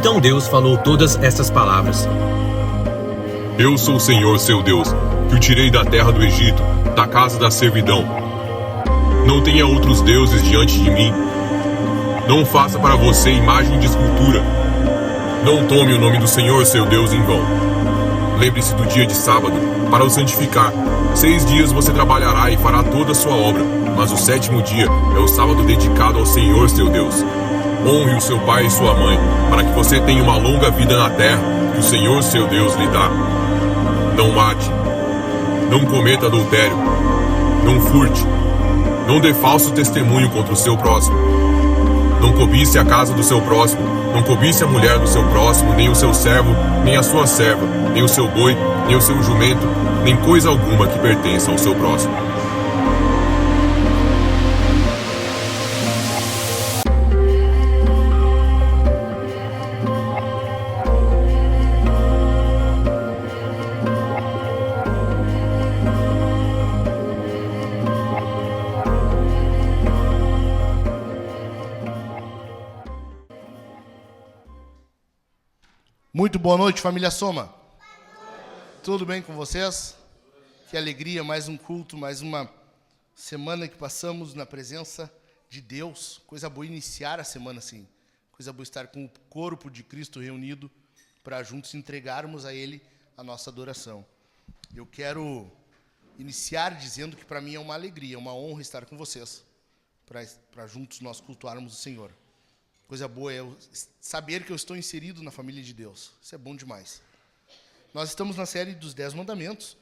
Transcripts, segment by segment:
Então Deus falou todas estas palavras: Eu sou o Senhor, seu Deus, que o tirei da terra do Egito, da casa da servidão. Não tenha outros deuses diante de mim. Não faça para você imagem de escultura. Não tome o nome do Senhor, seu Deus, em vão. Lembre-se do dia de sábado, para o santificar. 6 dias você trabalhará e fará toda a sua obra, mas o 7º dia é o sábado dedicado ao Senhor, seu Deus. Honre o seu pai e sua mãe, para que você tenha uma longa vida na terra, que o Senhor, seu Deus, lhe dá. Não mate. Não cometa adultério. Não furte. Não dê falso testemunho contra o seu próximo. Não cobice a casa do seu próximo. Não cobice a mulher do seu próximo, nem o seu servo, nem a sua serva, nem o seu boi, nem o seu jumento, nem coisa alguma que pertença ao seu próximo. Muito boa noite, família Soma. Tudo bem com vocês? Que alegria, mais um culto, mais uma semana que passamos na presença de Deus. Coisa boa iniciar a semana assim. Coisa boa estar com o corpo de Cristo reunido para juntos entregarmos a Ele a nossa adoração. Eu quero iniciar dizendo que para mim é uma alegria, uma honra estar com vocês, para juntos nós cultuarmos o Senhor. Coisa boa é saber que eu estou inserido na família de Deus. Isso é bom demais. Nós estamos na série dos 10 mandamentos.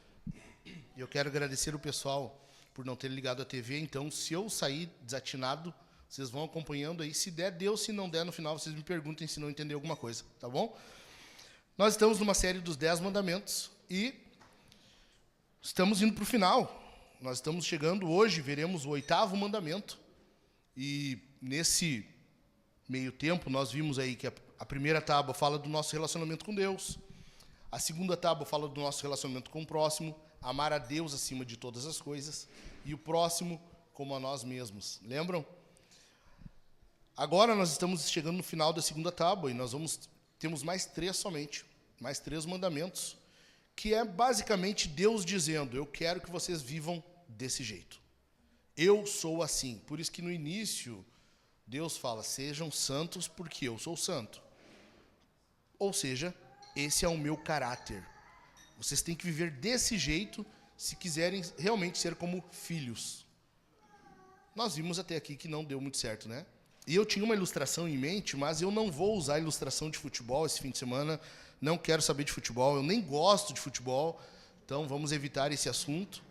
E eu quero agradecer o pessoal por não ter ligado a TV. Então, se eu sair desatinado, vocês vão acompanhando aí. Se der, deu. Se não der, no final, vocês me perguntem se não entender alguma coisa. Tá bom? Nós estamos numa série dos 10 mandamentos. E estamos indo para o final. Nós estamos chegando hoje, veremos o 8º mandamento. E nesse meio tempo, nós vimos aí que a primeira tábua fala do nosso relacionamento com Deus. A segunda tábua fala do nosso relacionamento com o próximo, amar a Deus acima de todas as coisas, e o próximo como a nós mesmos. Lembram? Agora nós estamos chegando no final da segunda tábua, e temos mais 3 somente, mais 3 mandamentos, que é basicamente Deus dizendo: eu quero que vocês vivam desse jeito. Eu sou assim. Por isso que no início Deus fala: sejam santos porque eu sou santo. Ou seja, esse é o meu caráter. Vocês têm que viver desse jeito se quiserem realmente ser como filhos. Nós vimos até aqui que não deu muito certo, né? E eu tinha uma ilustração em mente, mas eu não vou usar a ilustração de futebol esse fim de semana. Não quero saber de futebol, eu nem gosto de futebol. Então vamos evitar esse assunto,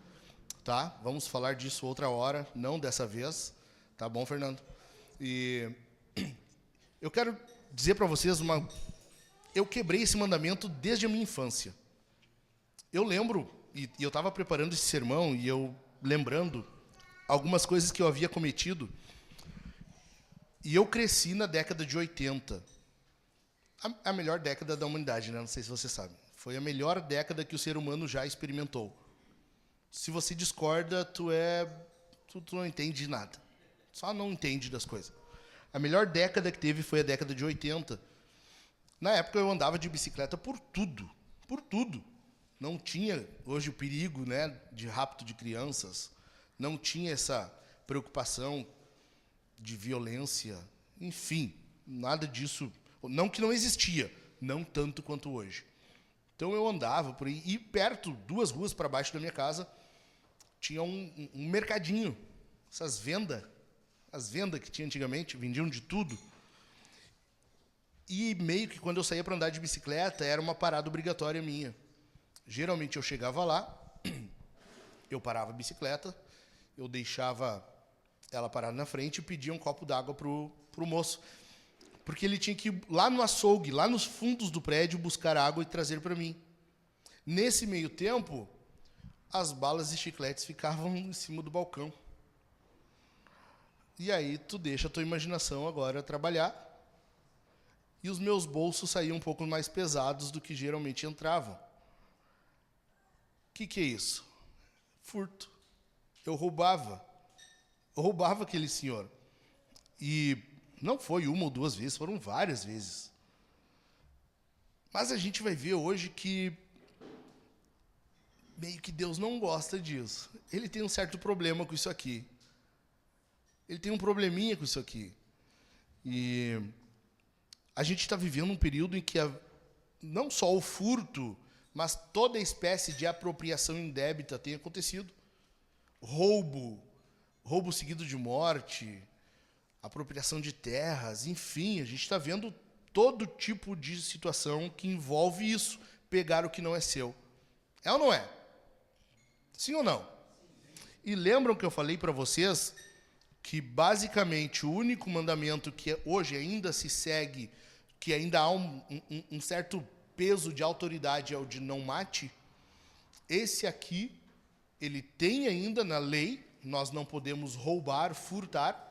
tá? Vamos falar disso outra hora, não dessa vez. Tá bom, Fernando? E eu quero dizer para vocês eu quebrei esse mandamento desde a minha infância. Eu lembro, e eu estava preparando esse sermão, e eu lembrando algumas coisas que eu havia cometido, e eu cresci na década de 80. A melhor década da humanidade, né? Não sei se você sabe. Foi a melhor década que o ser humano já experimentou. Se você discorda, tu não entende de nada. Só não entende das coisas. A melhor década que teve foi a década de 80. Na época eu andava de bicicleta por tudo. Por tudo. Não tinha hoje o perigo, né, de rapto de crianças. Não tinha essa preocupação de violência. Enfim, nada disso. Não que não existia. Não tanto quanto hoje. Então eu andava por aí. E perto, 2 ruas para baixo da minha casa, tinha um mercadinho. Essas vendas. As vendas que tinha antigamente, vendiam de tudo. E meio que quando eu saía para andar de bicicleta, era uma parada obrigatória minha. Geralmente eu chegava lá, eu parava a bicicleta, eu deixava ela parada na frente e pedia um copo d'água pro moço. Porque ele tinha que ir lá no açougue, lá nos fundos do prédio, buscar água e trazer para mim. Nesse meio tempo, as balas e chicletes ficavam em cima do balcão. E aí tu deixa a tua imaginação agora trabalhar. E os meus bolsos saíam um pouco mais pesados do que geralmente entravam. O que é isso? Furto. Eu roubava aquele senhor. E não foi uma ou 2 vezes, foram várias vezes. Mas a gente vai ver hoje que meio que Deus não gosta disso. Ele tem um certo problema com isso aqui. Ele tem um probleminha com isso aqui. E a gente está vivendo um período em que não só o furto, mas toda espécie de apropriação indébita tem acontecido. Roubo seguido de morte, apropriação de terras, enfim, a gente está vendo todo tipo de situação que envolve isso, pegar o que não é seu. É ou não é? Sim ou não? E lembram que eu falei para vocês que basicamente o único mandamento que hoje ainda se segue, que ainda há um certo peso de autoridade é o de não mate? Esse aqui, ele tem ainda na lei, nós não podemos roubar, furtar,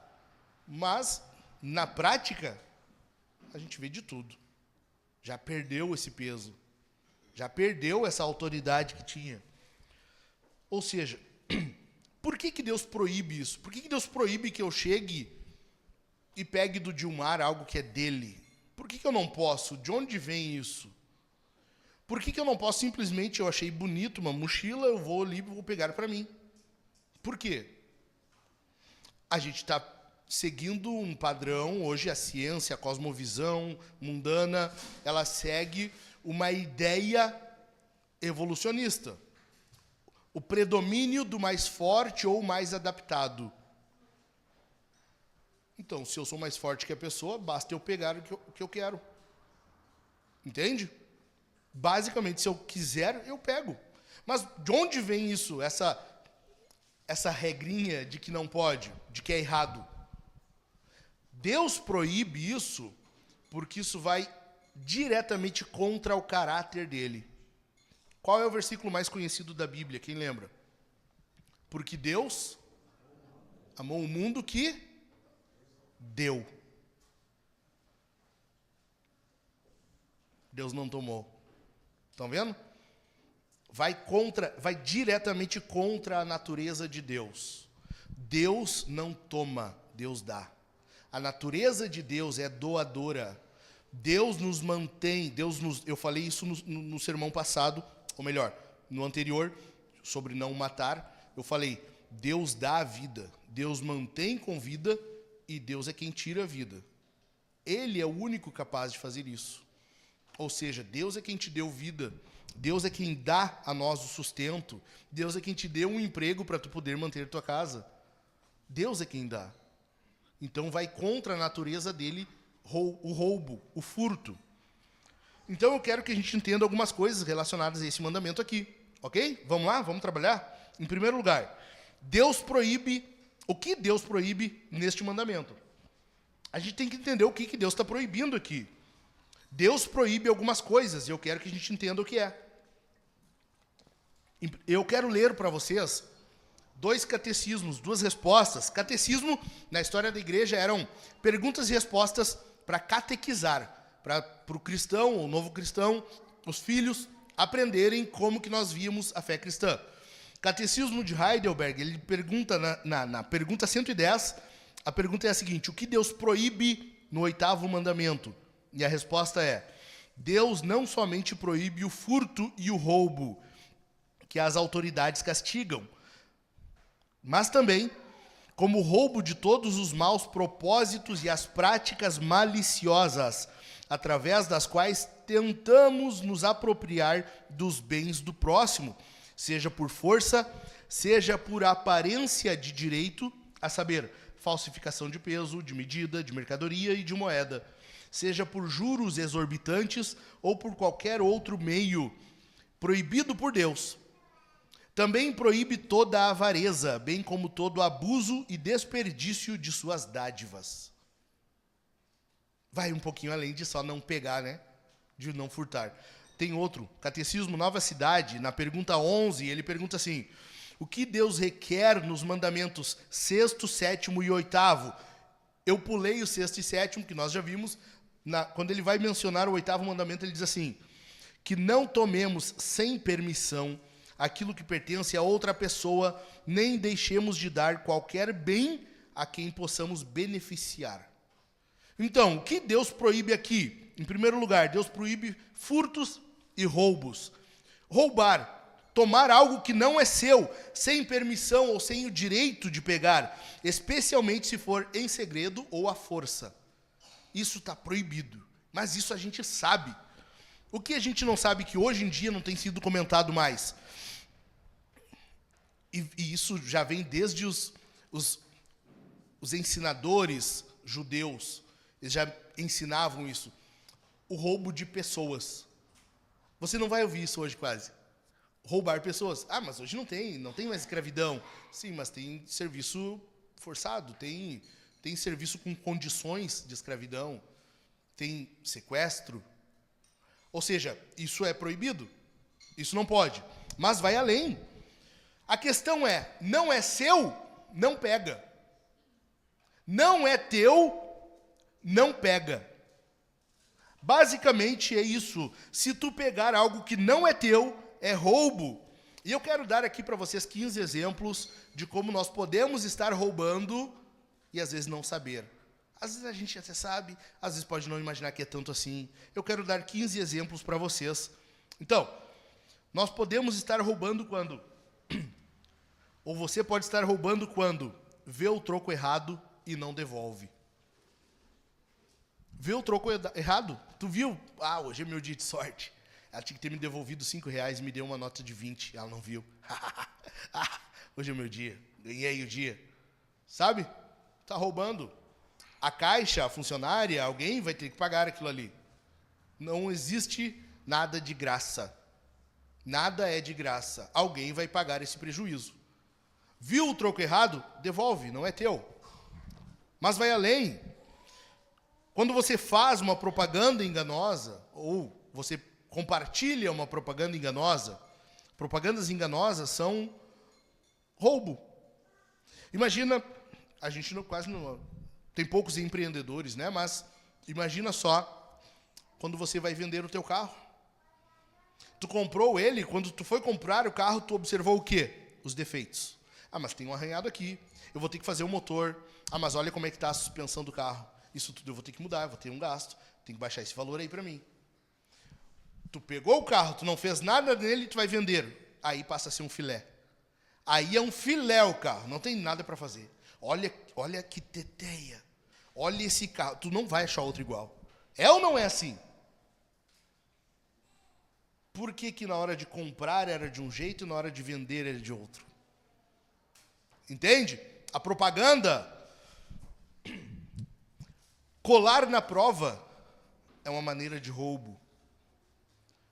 mas na prática a gente vê de tudo. Já perdeu esse peso, já perdeu essa autoridade que tinha. Ou seja, por que Deus proíbe isso? Por que Deus proíbe que eu chegue e pegue do Dilmar algo que é dele? Por que eu não posso? De onde vem isso? Por que eu não posso simplesmente, eu achei bonito uma mochila, eu vou ali e vou pegar para mim? Por quê? A gente está seguindo um padrão, hoje a ciência, a cosmovisão mundana, ela segue uma ideia evolucionista. O predomínio do mais forte ou mais adaptado. Então, se eu sou mais forte que a pessoa, basta eu pegar o que eu quero. Entende? Basicamente, se eu quiser, eu pego. Mas de onde vem isso? Essa regrinha de que não pode, de que é errado. Deus proíbe isso porque isso vai diretamente contra o caráter dele. Qual é o versículo mais conhecido da Bíblia? Quem lembra? Porque Deus amou o mundo que deu. Deus não tomou. Estão vendo? Vai diretamente contra a natureza de Deus. Deus não toma, Deus dá. A natureza de Deus é doadora. Deus nos mantém, eu falei isso no sermão passado, ou melhor, no anterior, sobre não matar, eu falei, Deus dá a vida, Deus mantém com vida e Deus é quem tira a vida. Ele é o único capaz de fazer isso. Ou seja, Deus é quem te deu vida, Deus é quem dá a nós o sustento, Deus é quem te deu um emprego para tu poder manter tua casa. Deus é quem dá. Então vai contra a natureza dele o roubo, o furto. Então eu quero que a gente entenda algumas coisas relacionadas a esse mandamento aqui, ok? Vamos lá? Vamos trabalhar? Em primeiro lugar, o que Deus proíbe neste mandamento? A gente tem que entender o que Deus está proibindo aqui. Deus proíbe algumas coisas e eu quero que a gente entenda o que é. Eu quero ler para vocês 2 catecismos, 2 respostas. Catecismo, na história da igreja, eram perguntas e respostas para catequizar, para o cristão, o novo cristão, os filhos, aprenderem como que nós víamos a fé cristã. Catecismo de Heidelberg, ele pergunta, na pergunta 110, a pergunta é a seguinte: o que Deus proíbe no 8º mandamento? E a resposta é: Deus não somente proíbe o furto e o roubo, que as autoridades castigam, mas também como o roubo de todos os maus propósitos e as práticas maliciosas, através das quais tentamos nos apropriar dos bens do próximo, seja por força, seja por aparência de direito, a saber, falsificação de peso, de medida, de mercadoria e de moeda, seja por juros exorbitantes ou por qualquer outro meio proibido por Deus. Também proíbe toda a avareza, bem como todo abuso e desperdício de suas dádivas. Vai um pouquinho além de só não pegar, né? De não furtar. Tem outro, Catecismo Nova Cidade, na pergunta 11, ele pergunta assim: o que Deus requer nos mandamentos 6º, 7º e 8º? Eu pulei o 6º e 7º, que nós já vimos. Quando ele vai mencionar o 8º mandamento, ele diz assim: que não tomemos sem permissão aquilo que pertence a outra pessoa, nem deixemos de dar qualquer bem a quem possamos beneficiar. Então, o que Deus proíbe aqui? Em primeiro lugar, Deus proíbe furtos e roubos. Roubar, tomar algo que não é seu, sem permissão ou sem o direito de pegar, especialmente se for em segredo ou à força. Isso está proibido, mas isso a gente sabe. O que a gente não sabe que hoje em dia não tem sido comentado mais? E isso já vem desde os ensinadores judeus, eles já ensinavam isso. O roubo de pessoas. Você não vai ouvir isso hoje quase. Roubar pessoas. Ah, mas hoje não tem mais escravidão. Sim, mas tem serviço forçado, tem serviço com condições de escravidão, tem sequestro. Ou seja, isso é proibido. Isso não pode. Mas vai além. A questão é, não é seu, não pega. Não é teu, não pega. Basicamente é isso. Se tu pegar algo que não é teu, é roubo. E eu quero dar aqui para vocês 15 exemplos de como nós podemos estar roubando e às vezes não saber. Às vezes a gente até sabe, às vezes pode não imaginar que é tanto assim. Eu quero dar 15 exemplos para vocês. Então, nós podemos estar roubando quando? Ou você pode estar roubando quando vê o troco errado e não devolve. Vê o troco errado? Tu viu? Ah, hoje é meu dia de sorte. Ela tinha que ter me devolvido R$5 e me deu uma nota de 20. Ela não viu. Hoje é meu dia. Ganhei o dia. Sabe? Tá roubando. A caixa, a funcionária, alguém vai ter que pagar aquilo ali. Não existe nada de graça. Nada é de graça. Alguém vai pagar esse prejuízo. Viu o troco errado? Devolve, não é teu. Mas vai além. Quando você faz uma propaganda enganosa, ou você compartilha uma propaganda enganosa, propagandas enganosas são roubo. Imagina, a gente quase não tem poucos empreendedores, né? Mas imagina só quando você vai vender o teu carro. Tu comprou ele, quando tu foi comprar o carro, tu observou o quê? Os defeitos. Ah, mas tem um arranhado aqui. Eu vou ter que fazer o motor. Ah, mas olha como é que está a suspensão do carro. Isso tudo eu vou ter que mudar, eu vou ter um gasto. Tem que baixar esse valor aí para mim. Tu pegou o carro, tu não fez nada nele, tu vai vender. Aí passa a ser um filé. Aí é um filé o carro, não tem nada para fazer. Olha que teteia. Olha esse carro, tu não vai achar outro igual. É ou não é assim? Por que na hora de comprar era de um jeito e na hora de vender era de outro? Entende? A propaganda, colar na prova é uma maneira de roubo.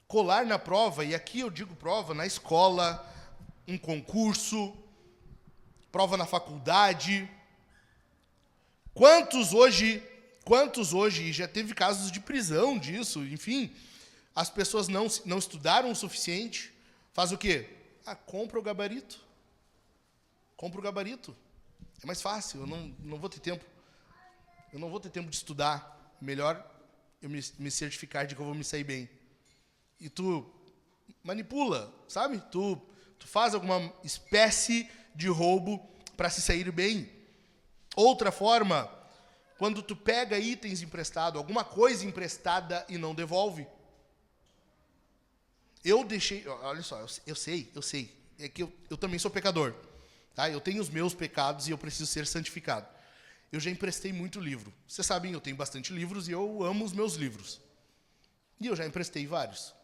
Colar na prova, e aqui eu digo prova na escola, um concurso, prova na faculdade. Quantos hoje, e já teve casos de prisão disso, enfim, as pessoas não estudaram o suficiente, faz o quê? Compra o gabarito. Compra o gabarito. É mais fácil, eu não vou ter tempo. Eu não vou ter tempo de estudar. Melhor eu me certificar de que eu vou me sair bem. E tu manipula, sabe? Tu faz alguma espécie de roubo para se sair bem. Outra forma, quando tu pega itens emprestados, alguma coisa emprestada e não devolve. Eu deixei, olha só, eu sei. É que eu também sou pecador. Tá? Eu tenho os meus pecados e eu preciso ser santificado. Eu já emprestei muito livro. Vocês sabem, eu tenho bastante livros e eu amo os meus livros. E eu já emprestei vários.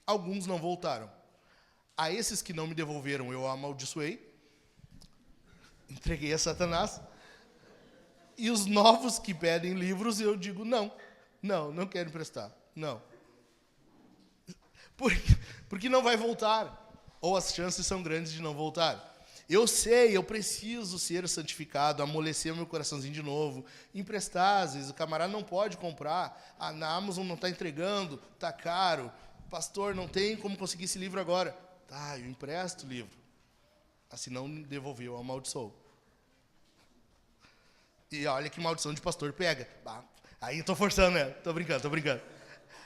Alguns não voltaram. A esses que não me devolveram, eu amaldiçoei. Entreguei a Satanás. E os novos que pedem livros, eu digo, não quero emprestar. Não. Porque não vai voltar. Ou as chances são grandes de não voltar. Eu sei, eu preciso ser santificado, amolecer o meu coraçãozinho de novo, emprestar, às vezes o camarada não pode comprar, na Amazon não está entregando, está caro, pastor, não tem como conseguir esse livro agora. Tá, eu empresto o livro. Assim não devolveu, amaldiçoou. E olha que maldição de pastor pega. Aí eu tô forçando, né? Tô brincando.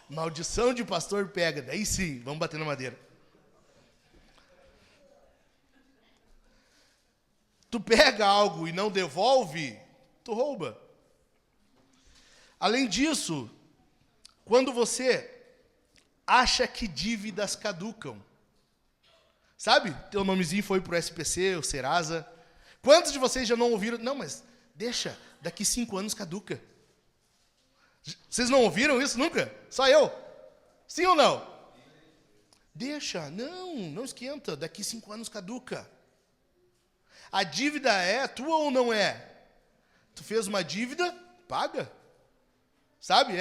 Maldição de pastor pega, daí sim, vamos bater na madeira. Tu pega algo e não devolve, tu rouba. Além disso, quando você acha que dívidas caducam, sabe? Teu nomezinho foi pro SPC, o Serasa. Quantos de vocês já não ouviram? Não, mas deixa, daqui 5 anos caduca. Vocês não ouviram isso nunca? Só eu? Sim ou não? Deixa, não esquenta, daqui 5 anos caduca. A dívida é tua ou não é? Tu fez uma dívida, paga. Sabe?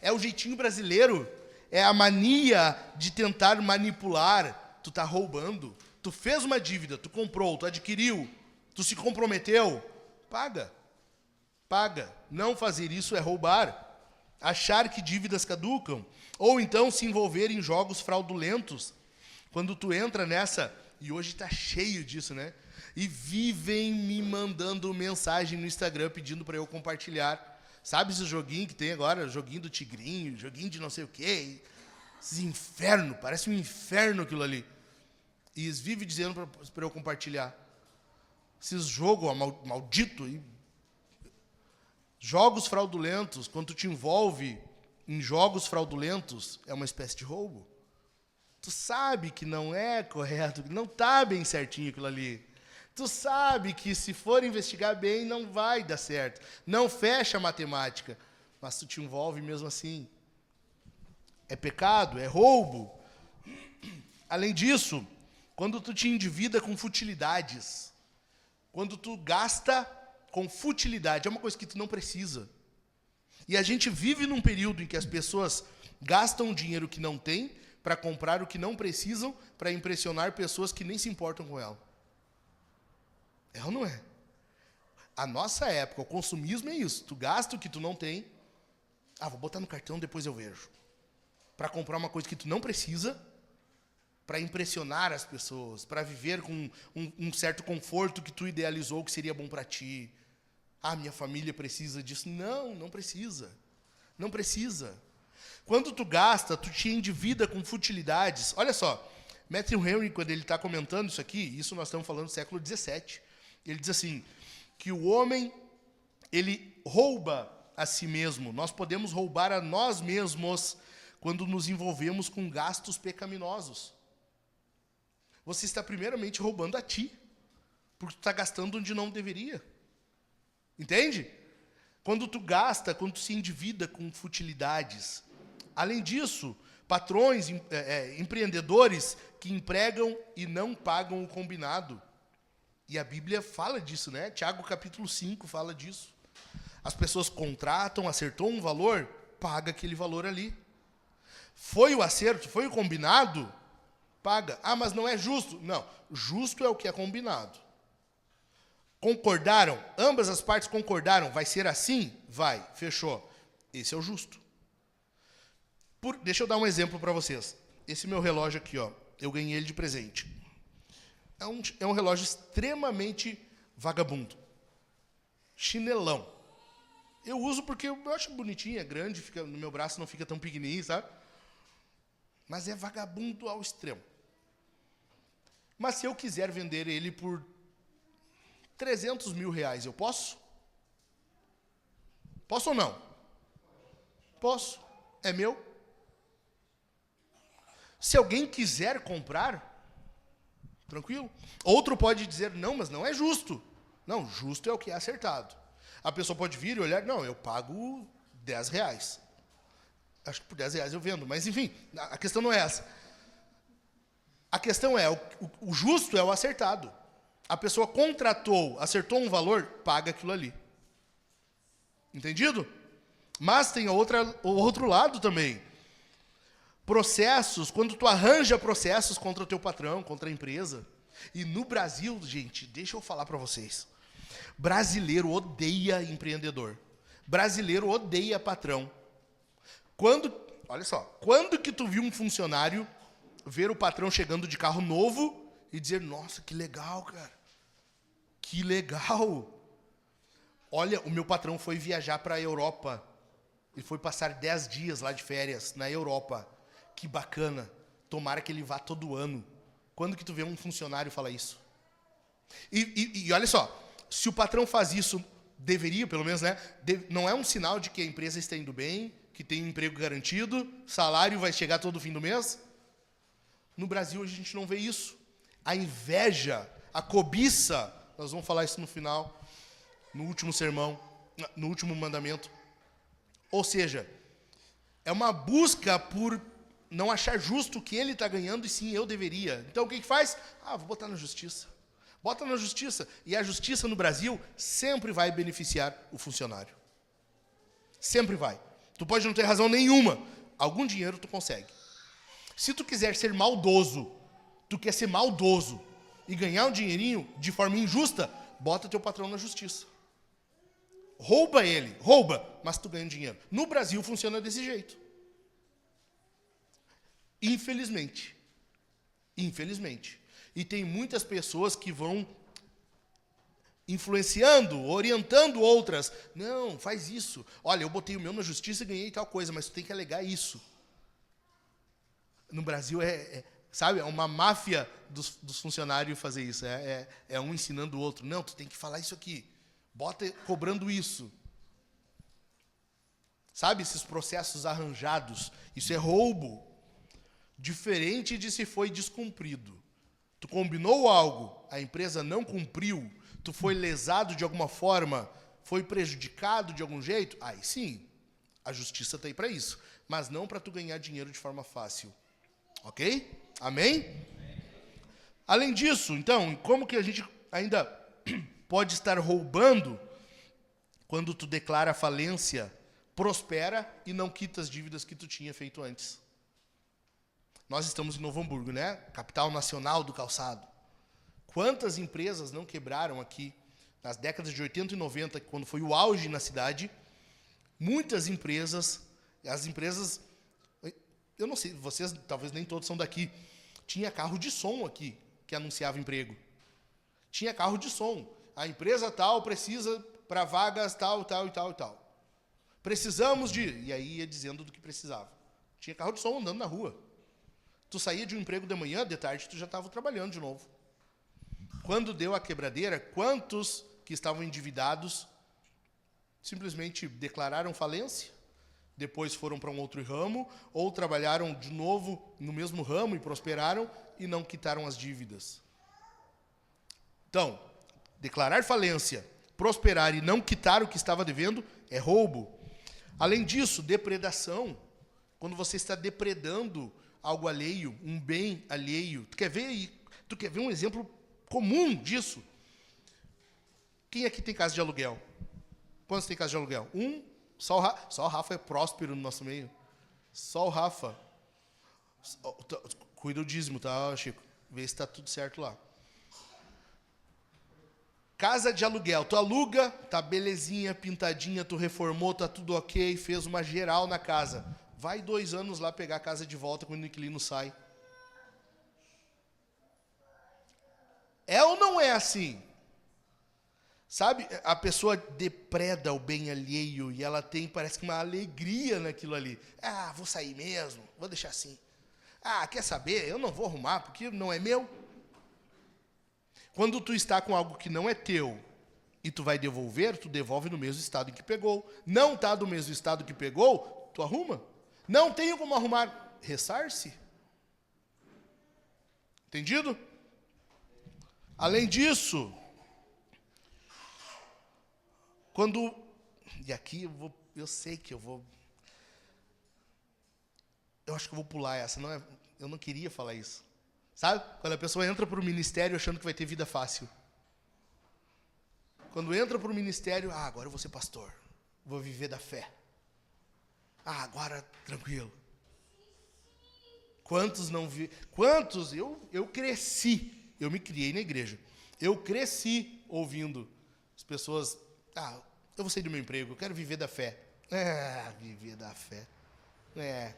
É o jeitinho brasileiro. É a mania de tentar manipular. Tu tá roubando. Tu fez uma dívida, tu comprou, tu adquiriu, tu se comprometeu. Paga. Paga. Não fazer isso é roubar. Achar que dívidas caducam. Ou então se envolver em jogos fraudulentos. Quando tu entra nessa, e hoje tá cheio disso, né? E vivem me mandando mensagem no Instagram pedindo para eu compartilhar. Sabe esse joguinho que tem agora? Joguinho do tigrinho, joguinho de não sei o quê. Esse inferno, parece um inferno aquilo ali. E eles vivem dizendo para eu compartilhar. Esses jogos maldito. Jogos fraudulentos, quando tu te envolve em jogos fraudulentos, é uma espécie de roubo. Tu sabe que não é correto, que não está bem certinho aquilo ali. Tu sabe que se for investigar bem, não vai dar certo. Não fecha a matemática. Mas tu te envolve mesmo assim. É pecado, é roubo. Além disso, quando tu te endivida com futilidades, quando tu gasta com futilidade, é uma coisa que tu não precisa. E a gente vive num período em que as pessoas gastam dinheiro que não têm para comprar o que não precisam, para impressionar pessoas que nem se importam com ela. É ou não é? A nossa época, o consumismo é isso. Tu gasta o que tu não tem. Vou botar no cartão, depois eu vejo. Para comprar uma coisa que tu não precisa, para impressionar as pessoas, para viver com um certo conforto que tu idealizou que seria bom para ti. Minha família precisa disso. Não precisa. Não precisa. Quando tu gasta, tu te endivida com futilidades. Olha só, Matthew Henry, quando ele está comentando isso aqui, isso nós estamos falando do século XVII, ele diz assim, que o homem, ele rouba a si mesmo. Nós podemos roubar a nós mesmos quando nos envolvemos com gastos pecaminosos. Você está primeiramente roubando a ti, porque tu está gastando onde não deveria. Entende? Quando tu gasta, quando tu se endivida com futilidades. Além disso, patrões, empreendedores que empregam e não pagam o combinado. E a Bíblia fala disso, né? Tiago capítulo 5 fala disso. As pessoas contratam, acertou um valor, paga aquele valor ali. Foi o acerto, foi o combinado, paga. Mas não é justo. Não, justo é o que é combinado. Concordaram? Ambas as partes concordaram? Vai ser assim? Vai, fechou. Esse é o justo. Deixa eu dar um exemplo para vocês. Esse meu relógio aqui, eu ganhei ele de presente. É um relógio extremamente vagabundo. Chinelão. Eu uso porque eu acho bonitinho, é grande, fica no meu braço, não fica tão pequenininho, sabe? Mas é vagabundo ao extremo. Mas se eu quiser vender ele por 300 mil reais, eu posso? Posso ou não? Posso. É meu. Se alguém quiser comprar, tranquilo. Outro pode dizer, não, mas não é justo. Não, justo é o que é acertado. A pessoa pode vir e olhar, não, eu pago 10 reais. Acho que por 10 reais eu vendo, mas enfim, a questão não é essa. A questão é, o justo é o acertado. A pessoa contratou, acertou um valor, paga aquilo ali. Entendido? Mas tem o outro lado também. Processos, quando tu arranja processos contra o teu patrão, contra a empresa. E no Brasil, gente, deixa eu falar para vocês. Brasileiro odeia empreendedor. Brasileiro odeia patrão. Olha só, quando que tu viu um funcionário ver o patrão chegando de carro novo e dizer, nossa, que legal, cara. Que legal. Olha, o meu patrão foi viajar para a Europa. Ele foi passar 10 dias lá de férias na Europa. Que bacana. Tomara que ele vá todo ano. Quando que tu vê um funcionário falar isso? E olha só, se o patrão faz isso Deveria, pelo menos, né? Não é um sinal de que a empresa está indo bem, que tem um emprego garantido, salário vai chegar todo fim do mês? No Brasil, a gente não vê isso. A inveja, a cobiça, nós vamos falar isso no final, no último sermão, no último mandamento. Ou seja, é uma busca por não achar justo o que ele está ganhando e sim eu deveria. Então o que faz? Vou botar na justiça. Bota na justiça. E a justiça no Brasil sempre vai beneficiar o funcionário. Sempre vai. Tu pode não ter razão nenhuma. Algum dinheiro tu consegue. Se tu quiser ser maldoso, tu quer ser maldoso e ganhar um dinheirinho de forma injusta, bota teu patrão na justiça. Rouba ele, rouba, mas tu ganha dinheiro. No Brasil funciona desse jeito. Infelizmente. Infelizmente. E tem muitas pessoas que vão influenciando, orientando outras. Não, faz isso. Olha, eu botei o meu na justiça e ganhei tal coisa, mas tu tem que alegar isso. No Brasil sabe, é uma máfia dos funcionários fazer isso. É um ensinando o outro. Não, tu tem que falar isso aqui. Bota cobrando isso. Sabe, esses processos arranjados. Isso é roubo. Diferente de se foi descumprido. Tu combinou algo, a empresa não cumpriu, tu foi lesado de alguma forma, foi prejudicado de algum jeito, aí sim, a justiça está aí para isso. Mas não para tu ganhar dinheiro de forma fácil. Ok? Amém? Além disso, então, como que a gente ainda pode estar roubando quando tu declara falência, prospera e não quita as dívidas que tu tinha feito antes? Nós estamos em Novo Hamburgo, né? Capital nacional do calçado. Quantas empresas não quebraram aqui nas décadas de 80 e 90, quando foi o auge na cidade? Muitas empresas, as empresas, eu não sei, vocês talvez nem todos são daqui, tinha carro de som aqui que anunciava emprego. Tinha carro de som. A empresa tal precisa para vagas tal, tal e tal e tal. Precisamos de... E aí ia dizendo do que precisava. Tinha carro de som andando na rua. Tu saía de um emprego de manhã, de tarde tu já estava trabalhando de novo. Quando deu a quebradeira, quantos que estavam endividados simplesmente declararam falência, depois foram para um outro ramo, ou trabalharam de novo no mesmo ramo e prosperaram e não quitaram as dívidas. Então, declarar falência, prosperar e não quitar o que estava devendo é roubo. Além disso, depredação. Quando você está depredando algo alheio, um bem alheio. Tu quer ver um exemplo comum disso? Quem aqui tem casa de aluguel? Quantos tem casa de aluguel? Só o Rafa é próspero no nosso meio. Só o Rafa. Cuida o dízimo, tá, Chico? Vê se está tudo certo lá. Casa de aluguel. Tu aluga, tá belezinha, pintadinha, tu reformou, tá tudo ok, fez uma geral na casa. Vai 2 anos lá pegar a casa de volta quando o inquilino sai. É ou não é assim? Sabe, a pessoa depreda o bem alheio e ela tem, parece que uma alegria naquilo ali. Vou sair mesmo, vou deixar assim. Quer saber? Eu não vou arrumar porque não é meu. Quando tu está com algo que não é teu e tu vai devolver, tu devolve no mesmo estado em que pegou. Não está do mesmo estado que pegou, tu arruma. Não tenho como arrumar, ressarce. Entendido? Além disso, quando... E aqui eu sei que eu vou... Eu acho que eu vou pular essa. Eu não queria falar isso. Sabe? Quando a pessoa entra para o ministério achando que vai ter vida fácil. Quando entra para o ministério, agora eu vou ser pastor. Vou viver da fé. Agora, tranquilo. Quantos não vi... Quantos? Eu cresci. Eu me criei na igreja. Eu cresci ouvindo as pessoas... eu vou sair do meu emprego, eu quero viver da fé. Viver da fé.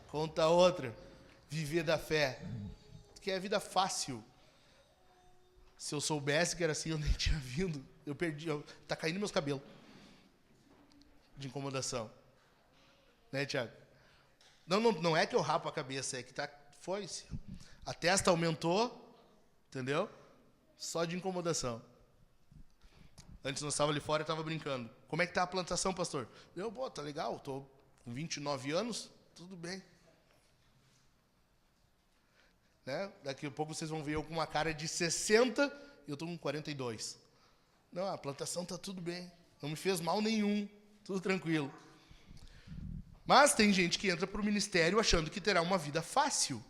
Conta outra. Viver da fé. Que é vida fácil. Se eu soubesse que era assim, eu nem tinha vindo. Eu perdi. Tá caindo meus cabelos. De incomodação. Né, Tiago? Não é que eu rapo a cabeça, é que foi-se. A testa aumentou, entendeu? Só de incomodação. Antes nós estávamos ali fora e estava brincando. Como é que tá a plantação, pastor? Eu, pô, tá legal, tô com 29 anos, tudo bem. Né? Daqui a pouco vocês vão ver eu com uma cara de 60 e eu tô com 42. Não, a plantação tá tudo bem. Não me fez mal nenhum, tudo tranquilo. Mas tem gente que entra para o ministério achando que terá uma vida fácil.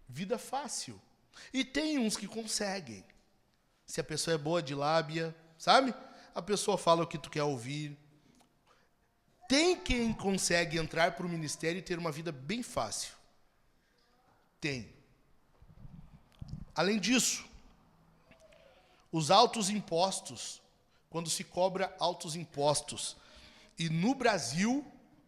Vida fácil. E tem uns que conseguem. Se a pessoa é boa de lábia, sabe? A pessoa fala o que tu quer ouvir. Tem quem consegue entrar para o ministério e ter uma vida bem fácil. Tem. Além disso, os altos impostos, quando se cobra altos impostos, e no Brasil,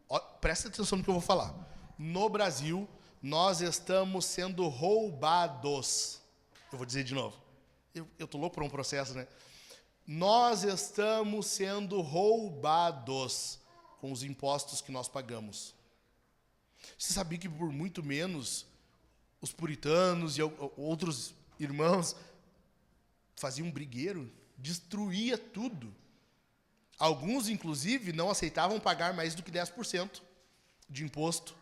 ó, presta atenção no que eu vou falar. No Brasil, nós estamos sendo roubados. Eu vou dizer de novo. Eu estou louco por um processo, né? Nós estamos sendo roubados com os impostos que nós pagamos. Você sabia que por muito menos os puritanos e outros irmãos faziam um brigueiro? Destruía tudo. Alguns, inclusive, não aceitavam pagar mais do que 10% de imposto.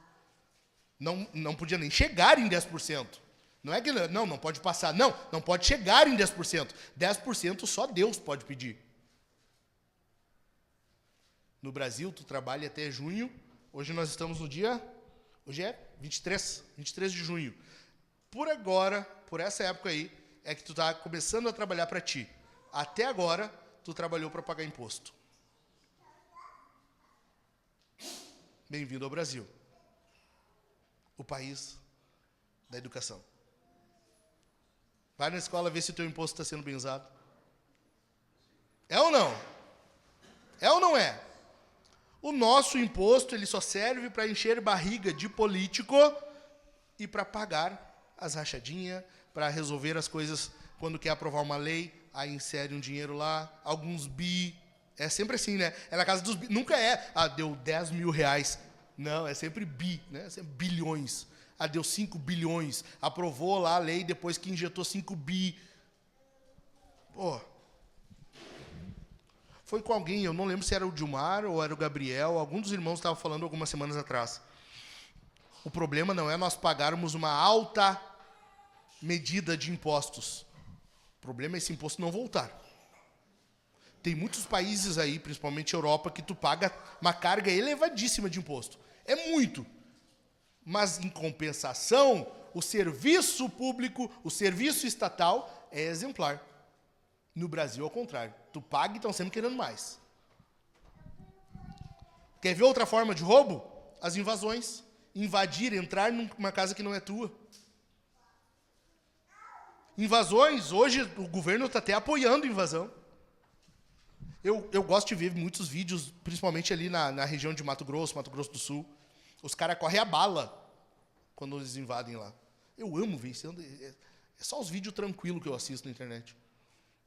Não podia nem chegar em 10%. Não é que não pode passar. Não pode chegar em 10%. 10% só Deus pode pedir. No Brasil, tu trabalha até junho. Hoje nós estamos no dia... Hoje é 23 de junho. Por agora, por essa época aí, é que tu está começando a trabalhar para ti. Até agora, tu trabalhou para pagar imposto. Bem-vindo ao Brasil. O país da educação. Vai na escola ver se o teu imposto está sendo bem usado. É ou não? É ou não é? O nosso imposto ele só serve para encher barriga de político e para pagar as rachadinhas, para resolver as coisas quando quer aprovar uma lei, aí insere um dinheiro lá, alguns bi. É sempre assim, né? É na casa dos bi. Nunca é, deu 10 mil reais. Não, é sempre bi, né? É sempre bilhões. Deu 5 bilhões. Aprovou lá a lei depois que injetou 5 bi. Pô. Foi com alguém, eu não lembro se era o Dilmar ou era o Gabriel, algum dos irmãos estava falando algumas semanas atrás. O problema não é nós pagarmos uma alta medida de impostos. O problema é esse imposto não voltar. Tem muitos países aí, principalmente Europa, que tu paga uma carga elevadíssima de imposto. É muito. Mas, em compensação, o serviço público, o serviço estatal é exemplar. No Brasil, ao contrário. Tu paga e estão sempre querendo mais. Quer ver outra forma de roubo? As invasões. Invadir, entrar numa casa que não é tua. Invasões, hoje o governo está até apoiando a invasão. Eu gosto de ver muitos vídeos, principalmente ali na região de Mato Grosso do Sul. Os caras correm a bala quando eles invadem lá. Eu amo ver isso. É só os vídeos tranquilos que eu assisto na internet.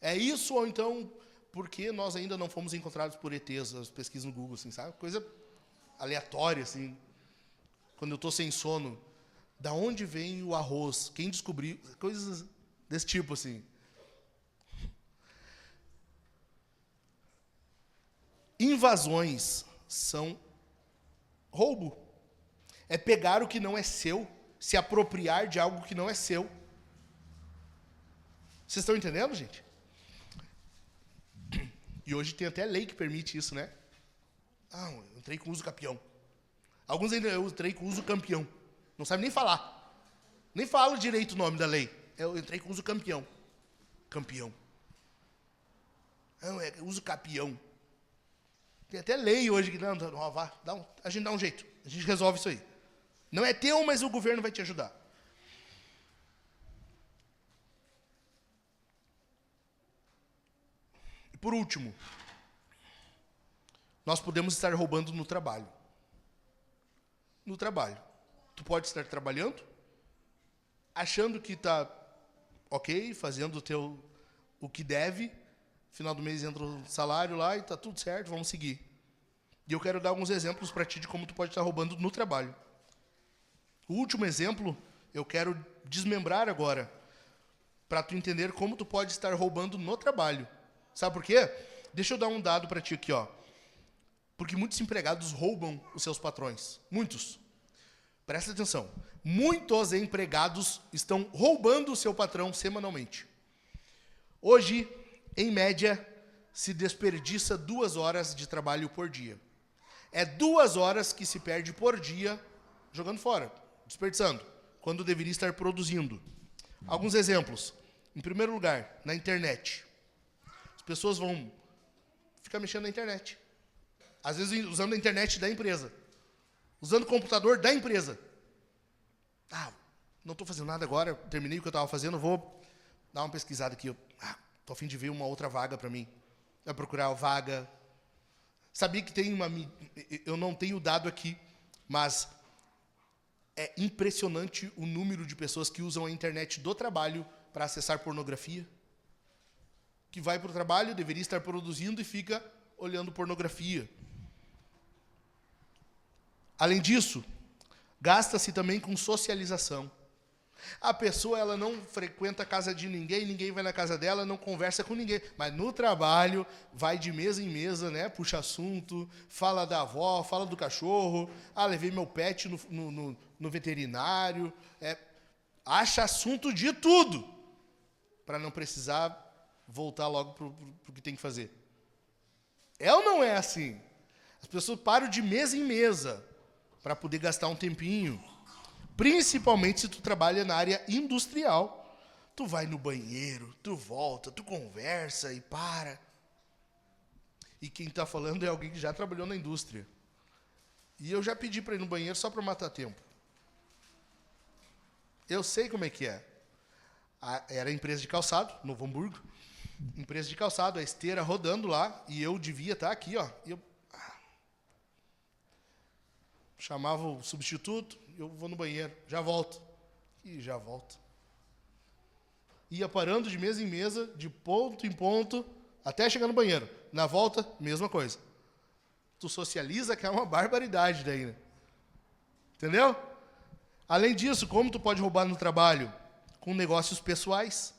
É isso ou então porque nós ainda não fomos encontrados por ETs, as pesquisas no Google, assim, sabe? Coisa aleatória, assim. Quando eu estou sem sono, da onde vem o arroz? Quem descobriu? Coisas desse tipo, assim. Invasões são roubo. É pegar o que não é seu, se apropriar de algo que não é seu. Vocês estão entendendo, gente? E hoje tem até lei que permite isso, né? Eu entrei com uso capião. Alguns ainda eu entrei com uso campeão. Não sabe nem falar. Nem fala direito o nome da lei. Eu entrei com uso campeão. Campeão. Não, é uso capião. Tem até lei hoje que a gente dá um jeito. A gente resolve isso aí. Não é teu, mas o governo vai te ajudar. E por último, nós podemos estar roubando no trabalho. No trabalho. Tu pode estar trabalhando, achando que está ok, fazendo o que deve. Final do mês entra o salário lá e está tudo certo, vamos seguir. E eu quero dar alguns exemplos para ti de como tu pode estar roubando no trabalho. O último exemplo, eu quero desmembrar agora, para tu entender como tu pode estar roubando no trabalho. Sabe por quê? Deixa eu dar um dado para ti aqui, ó. Porque muitos empregados roubam os seus patrões. Muitos. Presta atenção. Muitos empregados estão roubando o seu patrão semanalmente. Hoje, em média, se desperdiça 2 horas de trabalho por dia. É 2 horas que se perde por dia jogando fora, desperdiçando, quando deveria estar produzindo. Alguns exemplos. Em primeiro lugar, na internet. As pessoas vão ficar mexendo na internet. Às vezes usando a internet da empresa. Usando o computador da empresa. Não estou fazendo nada agora, terminei o que eu estava fazendo, vou dar uma pesquisada aqui. Estou a fim de ver uma outra vaga para mim. Vai procurar a vaga. Sabia que tem uma... Eu não tenho dado aqui, mas é impressionante o número de pessoas que usam a internet do trabalho para acessar pornografia. Que vai para o trabalho, deveria estar produzindo e fica olhando pornografia. Além disso, gasta-se também com socialização. A pessoa ela não frequenta a casa de ninguém, ninguém vai na casa dela, não conversa com ninguém. Mas no trabalho, vai de mesa em mesa, né? Puxa assunto, fala da avó, fala do cachorro. Levei meu pet no veterinário. Acha assunto de tudo, para não precisar voltar logo para o que tem que fazer. É ou não é assim? As pessoas param de mesa em mesa para poder gastar um tempinho. Principalmente se tu trabalha na área industrial. Tu vai no banheiro, tu volta, tu conversa e para. E quem está falando é alguém que já trabalhou na indústria. E eu já pedi para ir no banheiro só para matar tempo. Eu sei como é que é. Era empresa de calçado, Novo Hamburgo. Empresa de calçado, a esteira rodando lá. E eu devia estar aqui, ó. E eu chamava o substituto, eu vou no banheiro, já volto. E já volto. Ia parando de mesa em mesa, de ponto em ponto, até chegar no banheiro. Na volta, mesma coisa. Tu socializa, que é uma barbaridade daí, né? Entendeu? Além disso, como tu pode roubar no trabalho? Com negócios pessoais.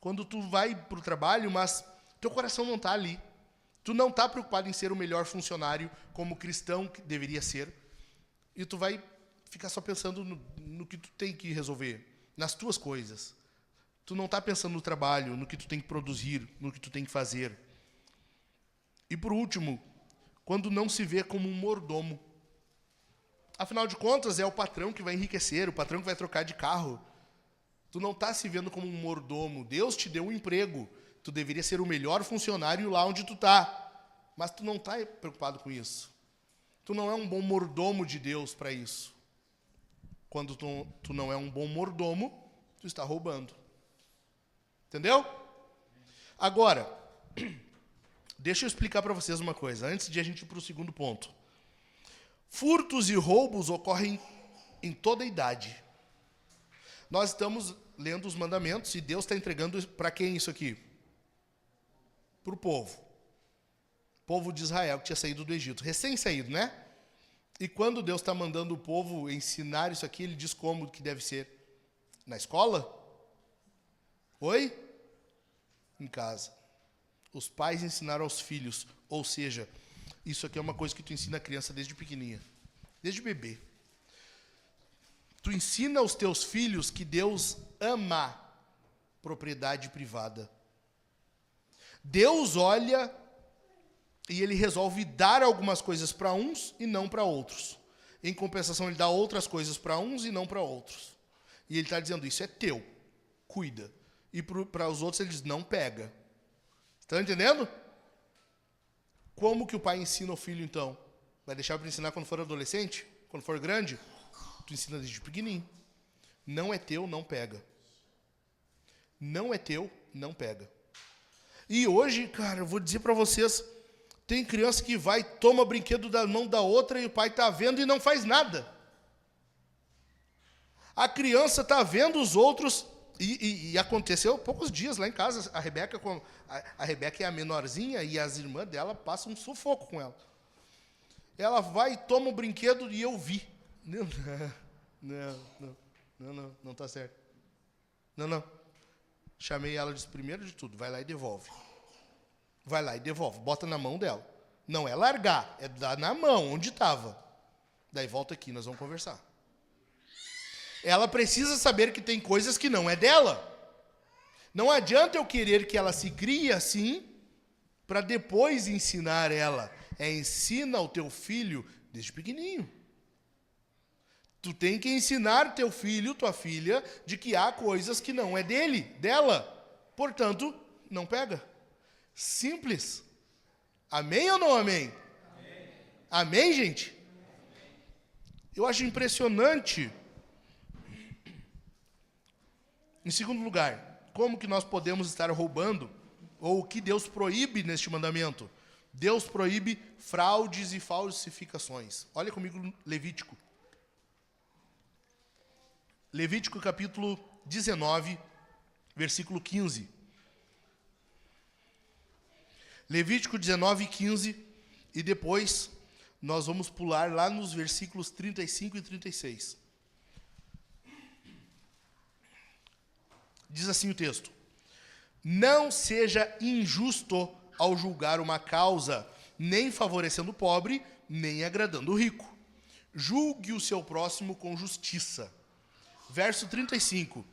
Quando tu vai para o trabalho, mas teu coração não está ali. Tu não está preocupado em ser o melhor funcionário como cristão que deveria ser. E tu vai ficar só pensando no que tu tem que resolver, nas tuas coisas. Tu não está pensando no trabalho, no que tu tem que produzir, no que tu tem que fazer. E por último, quando não se vê como um mordomo. Afinal de contas, é o patrão que vai enriquecer, o patrão que vai trocar de carro. Tu não está se vendo como um mordomo. Deus te deu um emprego. Tu deveria ser o melhor funcionário lá onde tu está. Mas tu não está preocupado com isso. Tu não é um bom mordomo de Deus para isso. Quando tu não é um bom mordomo, tu está roubando. Entendeu? Agora, deixa eu explicar para vocês uma coisa, antes de a gente ir para o segundo ponto. Furtos e roubos ocorrem em toda a idade. Nós estamos lendo os mandamentos e Deus está entregando para quem isso aqui? Para o povo. Povo de Israel que tinha saído do Egito. Recém-saído, né? E quando Deus está mandando o povo ensinar isso aqui, Ele diz como que deve ser. Na escola? Oi? Em casa. Os pais ensinaram aos filhos. Ou seja, isso aqui é uma coisa que tu ensina a criança desde pequenininha. Desde bebê. Tu ensina aos teus filhos que Deus ama propriedade privada. Deus olha e Ele resolve dar algumas coisas para uns e não para outros. Em compensação, Ele dá outras coisas para uns e não para outros. E Ele está dizendo, isso é teu, cuida. E para os outros, Ele diz, não pega. Estão entendendo? Como que o pai ensina o filho, então? Vai deixar para ensinar quando for adolescente? Quando for grande? Tu ensina desde pequenininho. Não é teu, não pega. Não é teu, não pega. E hoje, cara, eu vou dizer para vocês, tem criança que vai, toma brinquedo da mão da outra e o pai está vendo e não faz nada. A criança está vendo os outros, e aconteceu poucos dias lá em casa, a Rebeca é a menorzinha e as irmãs dela passam um sufoco com ela. Ela vai e toma o brinquedo e eu vi. Não está certo. Não. Chamei ela e disse, primeiro de tudo, vai lá e devolve. Vai lá e devolve, bota na mão dela. Não é largar, é dar na mão, onde estava. Daí volta aqui, nós vamos conversar. Ela precisa saber que tem coisas que não é dela. Não adianta eu querer que ela se crie assim, para depois ensinar ela. Ensina o teu filho desde pequenininho. Tu tem que ensinar teu filho, tua filha, de que há coisas que não é dela. Portanto, não pega. Simples. Amém ou não amém? Amém, amém, gente? Eu acho impressionante. Em segundo lugar, como que nós podemos estar roubando, ou o que Deus proíbe neste mandamento? Deus proíbe fraudes e falsificações. Olha comigo Levítico. Levítico capítulo 19, versículo 15. Levítico 19, 15, e depois nós vamos pular lá nos versículos 35 e 36. Diz assim o texto: não seja injusto ao julgar uma causa, nem favorecendo o pobre, nem agradando o rico. Julgue o seu próximo com justiça. Verso 35.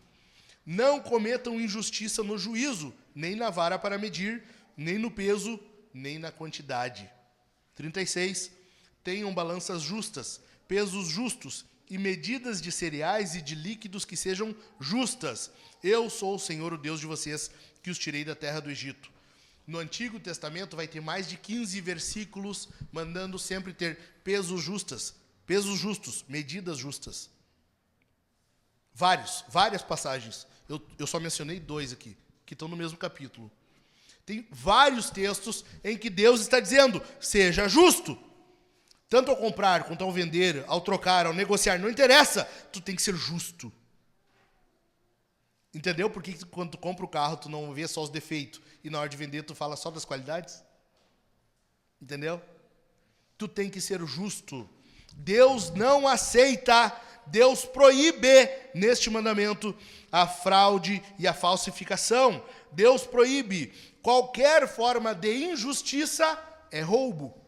Não cometam injustiça no juízo, nem na vara para medir, nem no peso, nem na quantidade. 36. Tenham balanças justas, pesos justos, e medidas de cereais e de líquidos que sejam justas. Eu sou o Senhor, o Deus de vocês, que os tirei da terra do Egito. No Antigo Testamento vai ter mais de 15 versículos mandando sempre ter pesos justos, medidas justas. Várias passagens. Eu só mencionei 2 aqui, que estão no mesmo capítulo. Tem vários textos em que Deus está dizendo, seja justo. Tanto ao comprar, quanto ao vender, ao trocar, ao negociar, não interessa, tu tem que ser justo. Entendeu? Porque quando tu compra o carro, tu não vê só os defeitos, e na hora de vender, tu fala só das qualidades? Entendeu? Tu tem que ser justo. Deus não aceita, Deus proíbe, neste mandamento, a fraude e a falsificação. Deus proíbe. Qualquer forma de injustiça é roubo.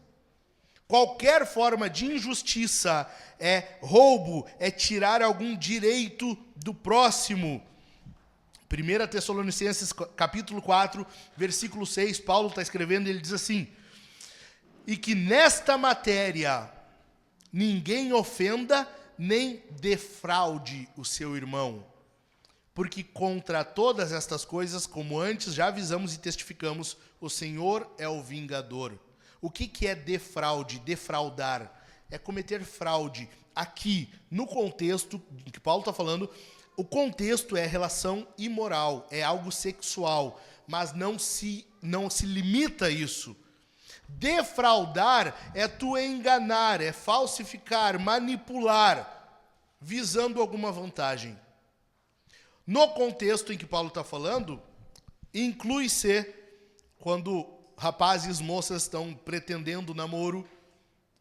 Qualquer forma de injustiça é roubo, é tirar algum direito do próximo. 1 Tessalonicenses capítulo 4, versículo 6, Paulo está escrevendo, ele diz assim: e que nesta matéria ninguém ofenda nem defraude o seu irmão, porque contra todas estas coisas, como antes já avisamos e testificamos, o Senhor é o vingador. O que é defraude? Defraudar é cometer fraude. Aqui, no contexto que Paulo está falando, o contexto é relação imoral, é algo sexual, mas não se limita a isso. Defraudar é tu enganar, é falsificar, manipular, visando alguma vantagem. No contexto em que Paulo está falando, inclui-se quando rapazes e moças estão pretendendo namoro,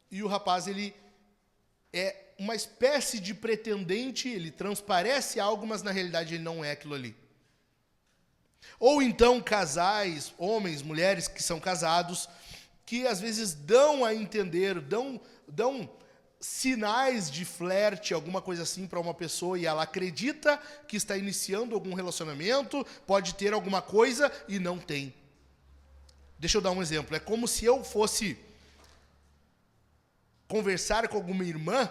e o rapaz ele é uma espécie de pretendente, ele transparece algo, mas na realidade ele não é aquilo ali. Ou então casais, homens, mulheres que são casados, que às vezes dão a entender, dão sinais de flerte, alguma coisa assim para uma pessoa, e ela acredita que está iniciando algum relacionamento, pode ter alguma coisa e não tem. Deixa eu dar um exemplo. É como se eu fosse conversar com alguma irmã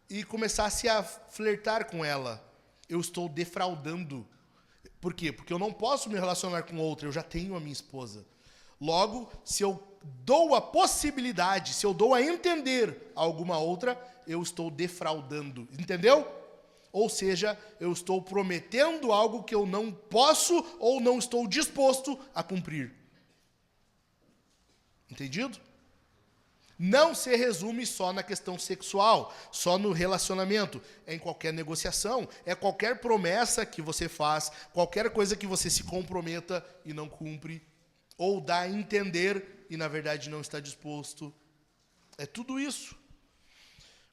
e começasse a flertar com ela. Eu estou defraudando. Por quê? Porque eu não posso me relacionar com outra, eu já tenho a minha esposa. Logo, se eu dou a possibilidade, se eu dou a entender alguma outra, eu estou defraudando. Entendeu? Ou seja, eu estou prometendo algo que eu não posso ou não estou disposto a cumprir. Entendido? Não se resume só na questão sexual, só no relacionamento. É em qualquer negociação, é qualquer promessa que você faz, qualquer coisa que você se comprometa e não cumpre, ou dá a entender e na verdade não está disposto. É tudo isso.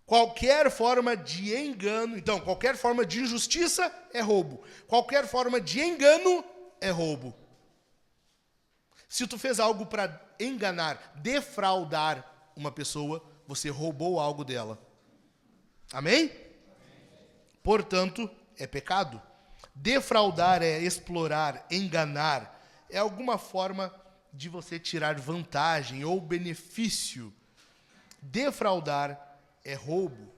Qualquer forma de engano, então, qualquer forma de injustiça é roubo. Qualquer forma de engano é roubo. Se tu fez algo para enganar, defraudar uma pessoa, você roubou algo dela. Amém? Portanto, é pecado. Defraudar é explorar, enganar. É alguma forma de você tirar vantagem ou benefício. Defraudar é roubo.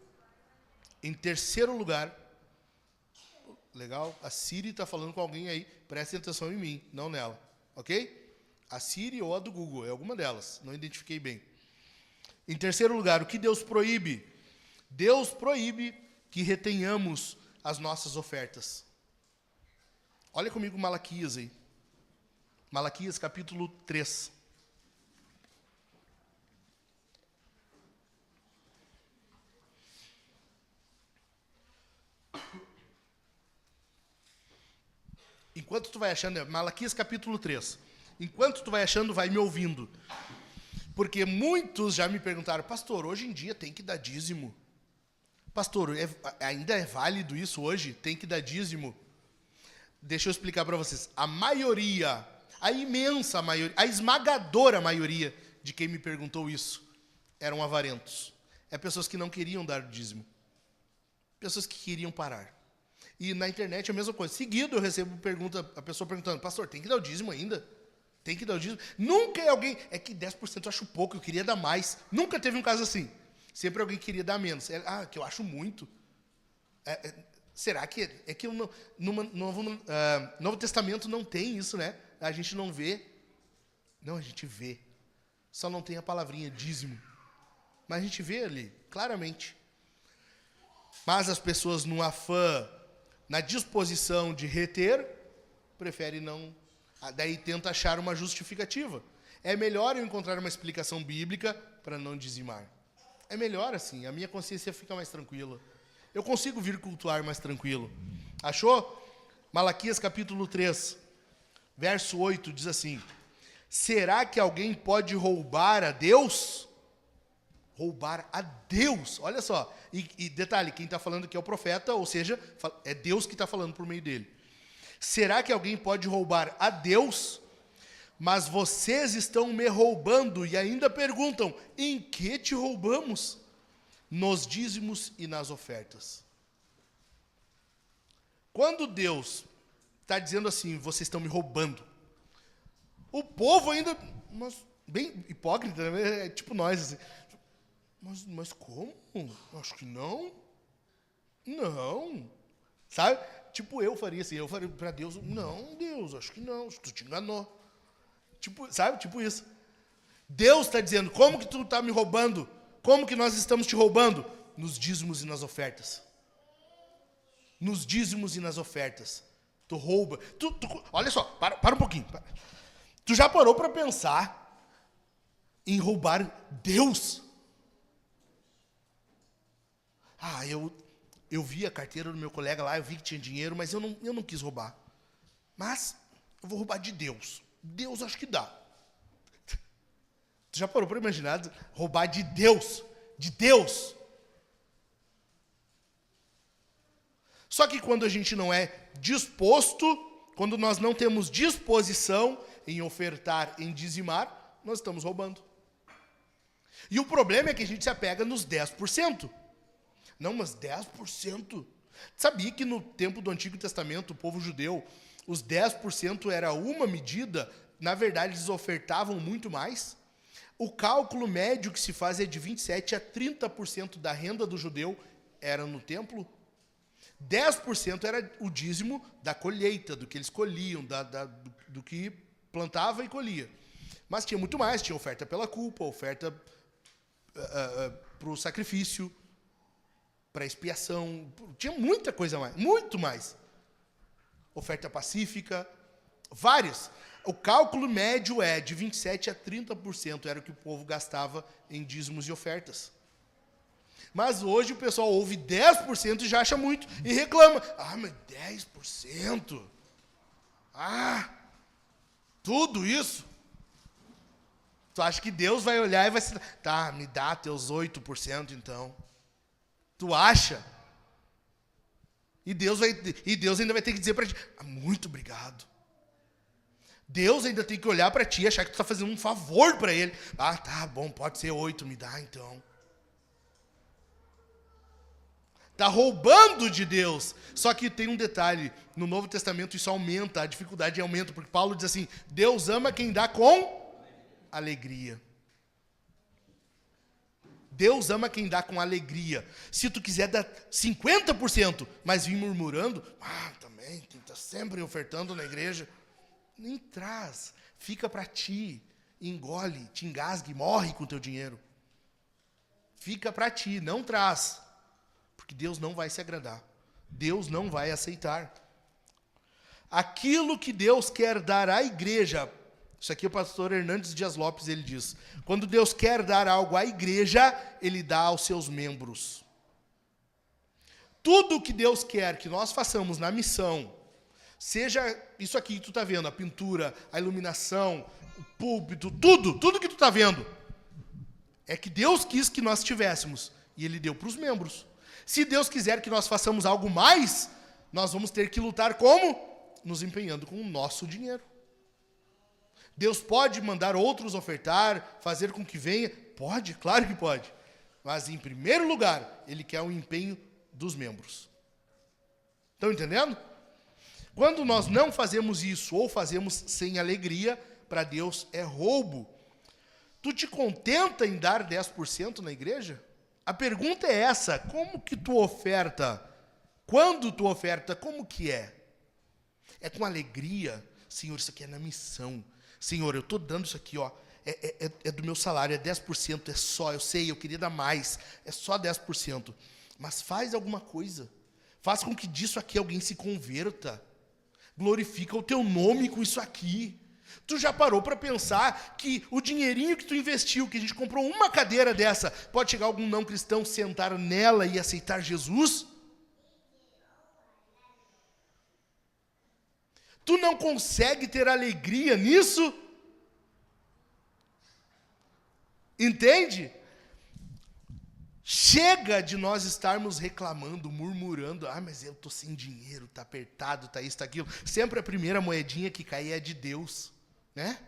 Em terceiro lugar, legal? A Siri está falando com alguém aí. Prestem atenção em mim, não nela. Ok? A Siri ou a do Google, é alguma delas. Não identifiquei bem. Em terceiro lugar, o que Deus proíbe? Deus proíbe que retenhamos as nossas ofertas. Olha comigo Malaquias aí. Malaquias capítulo 3. Enquanto tu vai achando, Malaquias capítulo 3. Enquanto tu vai achando, vai me ouvindo. Porque muitos já me perguntaram, pastor, hoje em dia tem que dar dízimo. Pastor, ainda é válido isso hoje? Tem que dar dízimo? Deixa eu explicar para vocês. A maioria, a imensa maioria, a esmagadora maioria de quem me perguntou isso eram avarentos. É pessoas que não queriam dar dízimo. Pessoas que queriam parar. E na internet é a mesma coisa. Seguido eu recebo pergunta, a pessoa perguntando, pastor, tem que dar o dízimo ainda? Tem que dar o dízimo? Nunca é alguém, é que 10% eu acho pouco, eu queria dar mais. Nunca teve um caso assim. Sempre alguém queria dar menos. Que eu acho muito. Será que é que no Novo Testamento não tem isso, né? A gente não vê. Não, a gente vê. Só não tem a palavrinha dízimo. Mas a gente vê ali, claramente. Mas as pessoas no afã, na disposição de reter, preferem não. Daí tenta achar uma justificativa. É melhor eu encontrar uma explicação bíblica para não dizimar. É melhor assim, a minha consciência fica mais tranquila. Eu consigo vir cultuar mais tranquilo. Achou? Malaquias capítulo 3, verso 8, diz assim: será que alguém pode roubar a Deus? Roubar a Deus, olha só. E detalhe, quem está falando aqui é o profeta, ou seja, é Deus que está falando por meio dele. Será que alguém pode roubar a Deus? Mas vocês estão me roubando e ainda perguntam, em que te roubamos? Nos dízimos e nas ofertas. Quando Deus está dizendo assim, vocês estão me roubando, o povo ainda, bem hipócrita, né? É tipo nós, assim, mas como? Acho que não. Não. Sabe? Tipo eu faria assim, eu faria para Deus, não, Deus, acho que não, tu te enganou. Tipo, sabe? Tipo isso. Deus está dizendo, como que tu está me roubando? Como que nós estamos te roubando? Nos dízimos e nas ofertas. Nos dízimos e nas ofertas. Tu rouba. Olha só, para um pouquinho. Para. Tu já parou para pensar em roubar Deus? Eu vi a carteira do meu colega lá, eu vi que tinha dinheiro, mas eu não quis roubar. Mas eu vou roubar de Deus. Deus acho que dá. Tu já parou para imaginar roubar de Deus? De Deus. Só que quando a gente não é disposto, quando nós não temos disposição em ofertar, em dizimar, nós estamos roubando. E o problema é que a gente se apega nos 10%. Não, mas 10%? Sabia que no tempo do Antigo Testamento, o povo judeu, os 10% era uma medida, na verdade eles ofertavam muito mais? O cálculo médio que se faz é de 27% a 30% da renda do judeu era no templo. 10% era o dízimo da colheita, do que eles colhiam, do que plantava e colhia. Mas tinha muito mais, tinha oferta pela culpa, oferta para o sacrifício, para expiação, tinha muita coisa mais, muito mais. Oferta pacífica, várias. O cálculo médio é de 27% a 30% era o que o povo gastava em dízimos e ofertas. Mas hoje o pessoal ouve 10% e já acha muito e reclama. Mas 10%? Tudo isso? Tu acha que Deus vai olhar e vai se... Tá, me dá teus 8% então. Tu acha? E Deus ainda vai ter que dizer para ti, muito obrigado. Deus ainda tem que olhar para ti e achar que tu está fazendo um favor para ele. Ah, tá bom, pode ser 8, me dá então. Está roubando de Deus. Só que tem um detalhe, no Novo Testamento isso aumenta, a dificuldade aumenta, porque Paulo diz assim, Deus ama quem dá com alegria. Deus ama quem dá com alegria. Se tu quiser dar 50%, mas vir murmurando, também, tem que estar sempre ofertando na igreja. Nem traz, fica para ti, engole, te engasgue, morre com o teu dinheiro. Fica para ti, não traz. Porque Deus não vai se agradar. Deus não vai aceitar. Aquilo que Deus quer dar à igreja, isso aqui o pastor Hernandes Dias Lopes, ele diz, quando Deus quer dar algo à igreja, ele dá aos seus membros. Tudo que Deus quer que nós façamos na missão, seja isso aqui que tu está vendo, a pintura, a iluminação, o púlpito, tudo que tu está vendo, é que Deus quis que nós tivéssemos, e Ele deu para os membros. Se Deus quiser que nós façamos algo mais, nós vamos ter que lutar como? Nos empenhando com o nosso dinheiro. Deus pode mandar outros ofertar, fazer com que venha? Pode, claro que pode. Mas, em primeiro lugar, Ele quer o empenho dos membros. Estão entendendo? Quando nós não fazemos isso, ou fazemos sem alegria, para Deus é roubo. Tu te contenta em dar 10% na igreja? A pergunta é essa, como que tu oferta? Quando tu oferta, como que é? É com alegria? Senhor, isso aqui é na missão. Senhor, eu estou dando isso aqui, ó, é do meu salário, é 10%, é só, eu sei, eu queria dar mais, é só 10%. Mas faz alguma coisa. Faz com que disso aqui alguém se converta. Glorifica o teu nome com isso aqui. Tu já parou para pensar que o dinheirinho que tu investiu, que a gente comprou uma cadeira dessa, pode chegar algum não cristão, sentar nela e aceitar Jesus? Tu não consegue ter alegria nisso? Entende? Chega de nós estarmos reclamando, murmurando, mas eu estou sem dinheiro, está apertado, está isso, está aquilo. Sempre a primeira moedinha que cai é de Deus, né?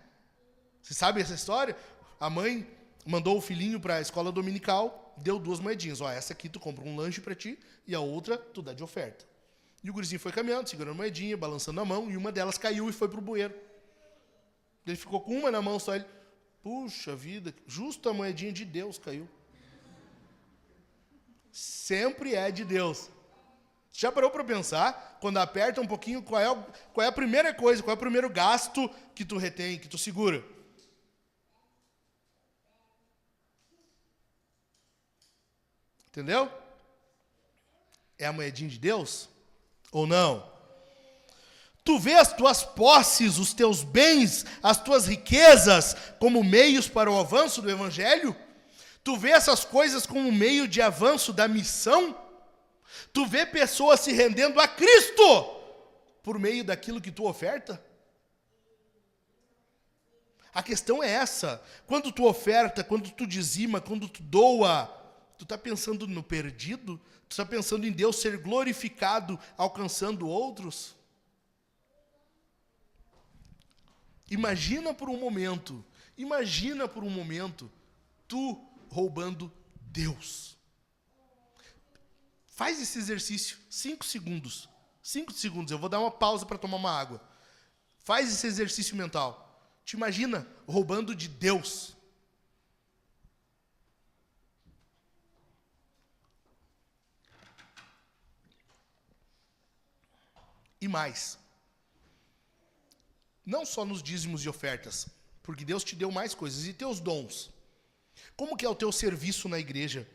Você sabe essa história? A mãe mandou o filhinho para a escola dominical, deu 2 moedinhas. Essa aqui tu compra um lanche para ti e a outra tu dá de oferta. E o gurizinho foi caminhando, segurando a moedinha, balançando a mão, e uma delas caiu e foi para o bueiro. Ele ficou com uma na mão só, ele, puxa vida, justo a moedinha de Deus caiu. Sempre é de Deus. Já parou para pensar, quando aperta um pouquinho, qual é a primeira coisa, qual é o primeiro gasto que tu retém, que tu segura? Entendeu? É a moedinha de Deus? Ou não? Tu vê as tuas posses, os teus bens, as tuas riquezas como meios para o avanço do Evangelho? Tu vê essas coisas como meio de avanço da missão? Tu vê pessoas se rendendo a Cristo por meio daquilo que tu oferta? A questão é essa. Quando tu oferta, quando tu dizima, quando tu doa, tu está pensando no perdido? Tu está pensando em Deus ser glorificado alcançando outros? Imagina por um momento, tu roubando Deus. Faz esse exercício, 5 segundos. 5 segundos, eu vou dar uma pausa para tomar uma água. Faz esse exercício mental. Te imagina roubando de Deus. E mais. Não só nos dízimos e ofertas, porque Deus te deu mais coisas. E teus dons? Como que é o teu serviço na igreja?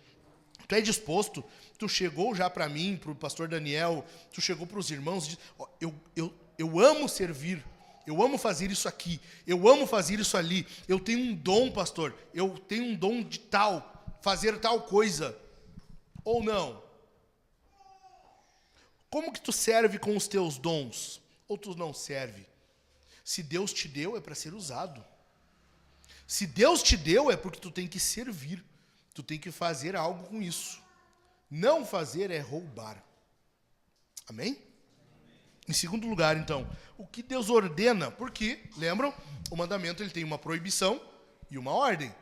Tu é disposto? Tu chegou já para mim, para o pastor Daniel, tu chegou para os irmãos, eu amo servir, eu amo fazer isso aqui, eu amo fazer isso ali, eu tenho um dom, pastor, eu tenho um dom de fazer tal coisa, ou não? Como que tu serve com os teus dons? Ou tu não serve? Se Deus te deu, é para ser usado. Se Deus te deu, é porque tu tem que servir. Tu tem que fazer algo com isso. Não fazer é roubar. Amém? Em segundo lugar, então, o que Deus ordena, porque, lembram, o mandamento ele tem uma proibição e uma ordem.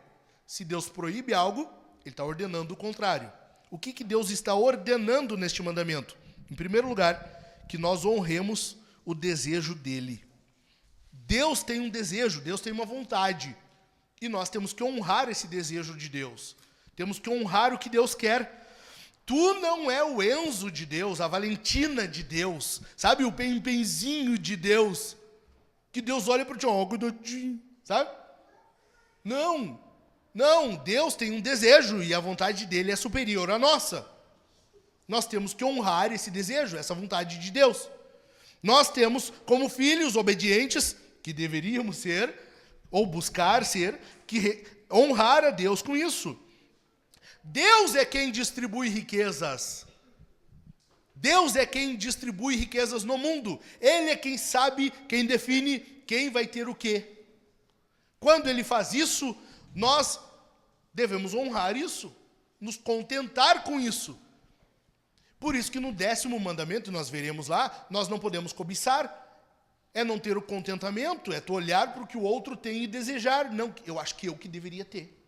Se Deus proíbe algo, ele está ordenando o contrário. O que Deus está ordenando neste mandamento? Em primeiro lugar, que nós honremos o desejo dele. Deus tem um desejo, Deus tem uma vontade. E nós temos que honrar esse desejo de Deus. Temos que honrar o que Deus quer. Tu não é o Enzo de Deus, a Valentina de Deus, sabe? O Pempenzinho de Deus. Que Deus olha para ti, ó, cuidadinho, sabe? Não, Deus tem um desejo e a vontade dele é superior à nossa. Nós temos que honrar esse desejo, essa vontade de Deus. Nós temos, como filhos obedientes, que deveríamos ser, ou buscar ser, que honrar a Deus com isso. Deus é quem distribui riquezas. Deus é quem distribui riquezas no mundo. Ele é quem sabe, quem define quem vai ter o quê. Quando ele faz isso, nós devemos honrar isso, nos contentar com isso. Por isso que no 10º mandamento, nós veremos lá, nós não podemos cobiçar. É não ter o contentamento, é tu olhar para o que o outro tem e desejar. Não, eu acho que eu que deveria ter.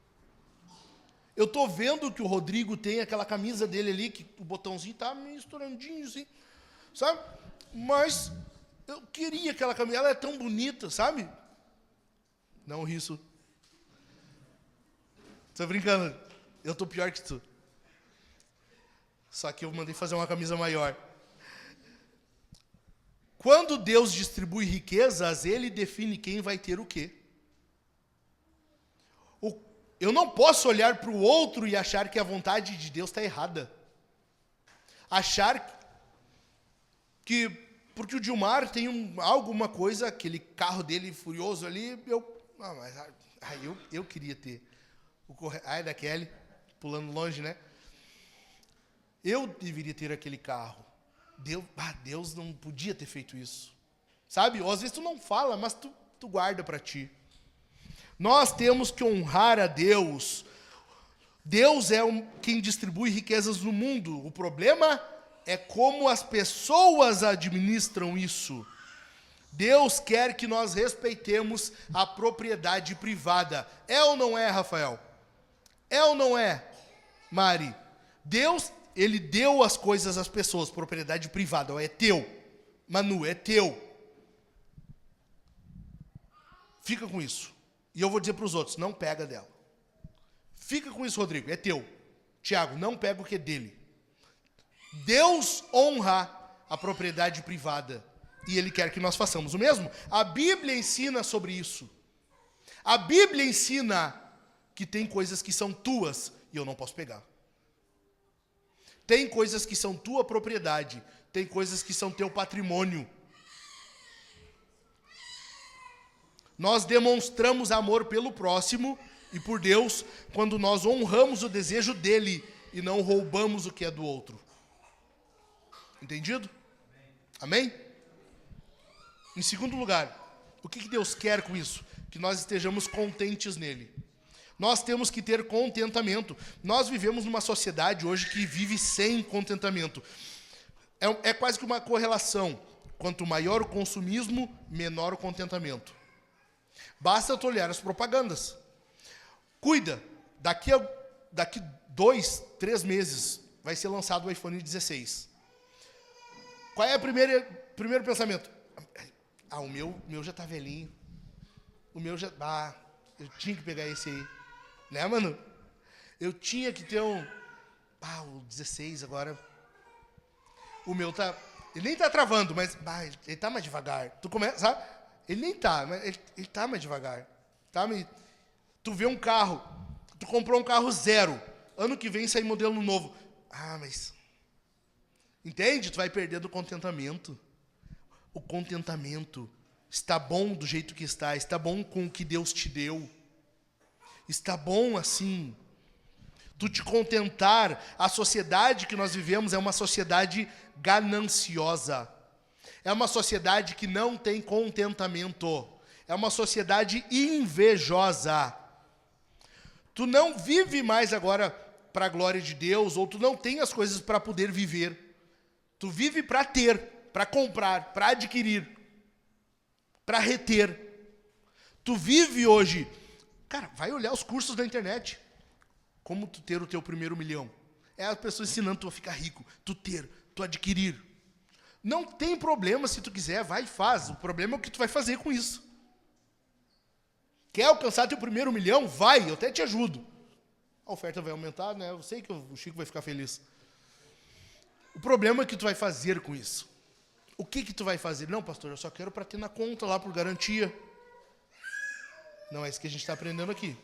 Eu estou vendo que o Rodrigo tem aquela camisa dele ali, que o botãozinho está meio estouradinho, assim, sabe? Mas eu queria aquela camisa, ela é tão bonita, sabe? Não, Risso. Tô brincando, eu tô pior que tu. Só que eu mandei fazer uma camisa maior. Quando Deus distribui riquezas, ele define quem vai ter o quê. Eu não posso olhar para o outro e achar que a vontade de Deus está errada. Achar que, porque o Dilmar tem alguma coisa, aquele carro dele furioso ali, eu queria ter. Ai, da Kelly, pulando longe, né? Eu deveria ter aquele carro. Deus não podia ter feito isso. Sabe? Ou às vezes tu não fala, mas tu guarda para ti. Nós temos que honrar a Deus. Deus é quem distribui riquezas no mundo. O problema é como as pessoas administram isso. Deus quer que nós respeitemos a propriedade privada. É ou não é, Rafael? É ou não é, Mari? Deus, ele deu as coisas às pessoas, propriedade privada. É teu. Manu, é teu. Fica com isso. E eu vou dizer para os outros, não pega dela. Fica com isso, Rodrigo, é teu. Tiago, não pega o que é dele. Deus honra a propriedade privada. E ele quer que nós façamos o mesmo. A Bíblia ensina sobre isso. A Bíblia ensina que tem coisas que são tuas e eu não posso pegar. Tem coisas que são tua propriedade. Tem coisas que são teu patrimônio. Nós demonstramos amor pelo próximo e por Deus quando nós honramos o desejo dele e não roubamos o que é do outro. Entendido? Amém? Em segundo lugar, o que Deus quer com isso? Que nós estejamos contentes nele. Nós temos que ter contentamento. Nós vivemos numa sociedade hoje que vive sem contentamento. É quase que uma correlação. Quanto maior o consumismo, menor o contentamento. Basta tu olhar as propagandas. Cuida, daqui 2, 3 meses vai ser lançado o iPhone 16. Qual é o primeiro pensamento? O meu já tá velhinho. O meu já... eu tinha que pegar esse aí. Né, mano? Eu tinha que ter o 16 agora. O meu tá... Ele nem tá travando, mas ele tá mais devagar. Tu começa, sabe? Ele nem tá, mas ele tá mais devagar. Tá? Tu vê um carro, tu comprou um carro 0. Ano que vem sai modelo novo. Mas... Entende? Tu vai perder do contentamento. O contentamento está bom do jeito que está bom com o que Deus te deu. Está bom assim. Tu te contentar, a sociedade que nós vivemos é uma sociedade gananciosa. É uma sociedade que não tem contentamento. É uma sociedade invejosa. Tu não vive mais agora para a glória de Deus, ou tu não tem as coisas para poder viver. Tu vive para ter. para comprar, para adquirir, para reter. Tu vive hoje... Cara, vai olhar os cursos da internet. Como tu ter o teu primeiro milhão. É as pessoas ensinando tu a ficar rico. Tu ter, tu adquirir. Não tem problema se tu quiser, vai e faz. O problema é o que tu vai fazer com isso. Quer alcançar teu primeiro milhão? Vai, eu até te ajudo. A oferta vai aumentar, né? Eu sei que o Chico vai ficar feliz. O problema é o que tu vai fazer com isso. O que tu vai fazer? Não, pastor, eu só quero para ter na conta lá por garantia. Não é isso que a gente está aprendendo aqui.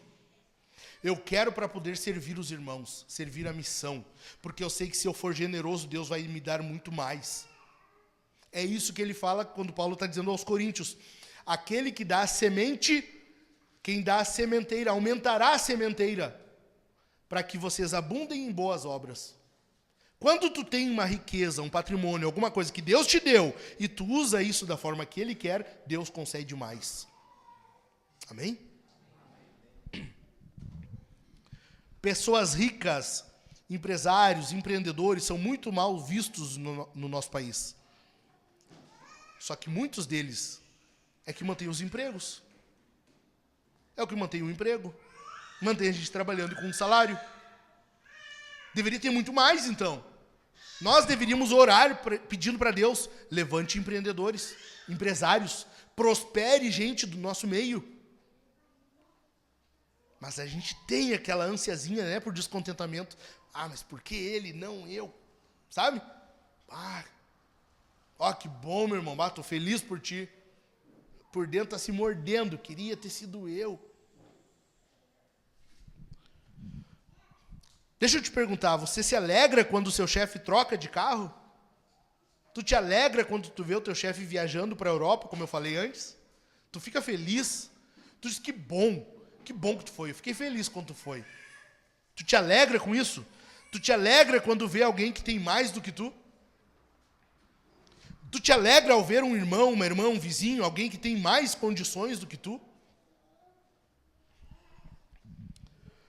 Eu quero para poder servir os irmãos, servir a missão. Porque eu sei que se eu for generoso, Deus vai me dar muito mais. É isso que ele fala quando Paulo está dizendo aos coríntios. Aquele que dá a semente, quem dá a sementeira, aumentará a sementeira, para que vocês abundem em boas obras. Quando tu tem uma riqueza, um patrimônio, alguma coisa que Deus te deu, e tu usa isso da forma que Ele quer, Deus concede mais. Amém? Pessoas ricas, empresários, empreendedores, são muito mal vistos no nosso país. Só que muitos deles é que mantêm os empregos. É o que mantém o emprego. Mantém a gente trabalhando com um salário. Deveria ter muito mais, então. Nós deveríamos orar pedindo para Deus, levante empreendedores, empresários, prospere gente do nosso meio. Mas a gente tem aquela ansiazinha, né, por descontentamento. Ah, mas por que ele, não eu? Sabe? Que bom, meu irmão. Estou feliz por ti. Por dentro está se mordendo. Queria ter sido eu. Deixa eu te perguntar, você se alegra quando o seu chefe troca de carro? Tu te alegra quando tu vê o teu chefe viajando para a Europa, como eu falei antes? Tu fica feliz? Tu diz, que bom que tu foi. Eu fiquei feliz quando tu foi. Tu te alegra com isso? Tu te alegra quando vê alguém que tem mais do que tu? Tu te alegra ao ver um irmão, uma irmã, um vizinho, alguém que tem mais condições do que tu?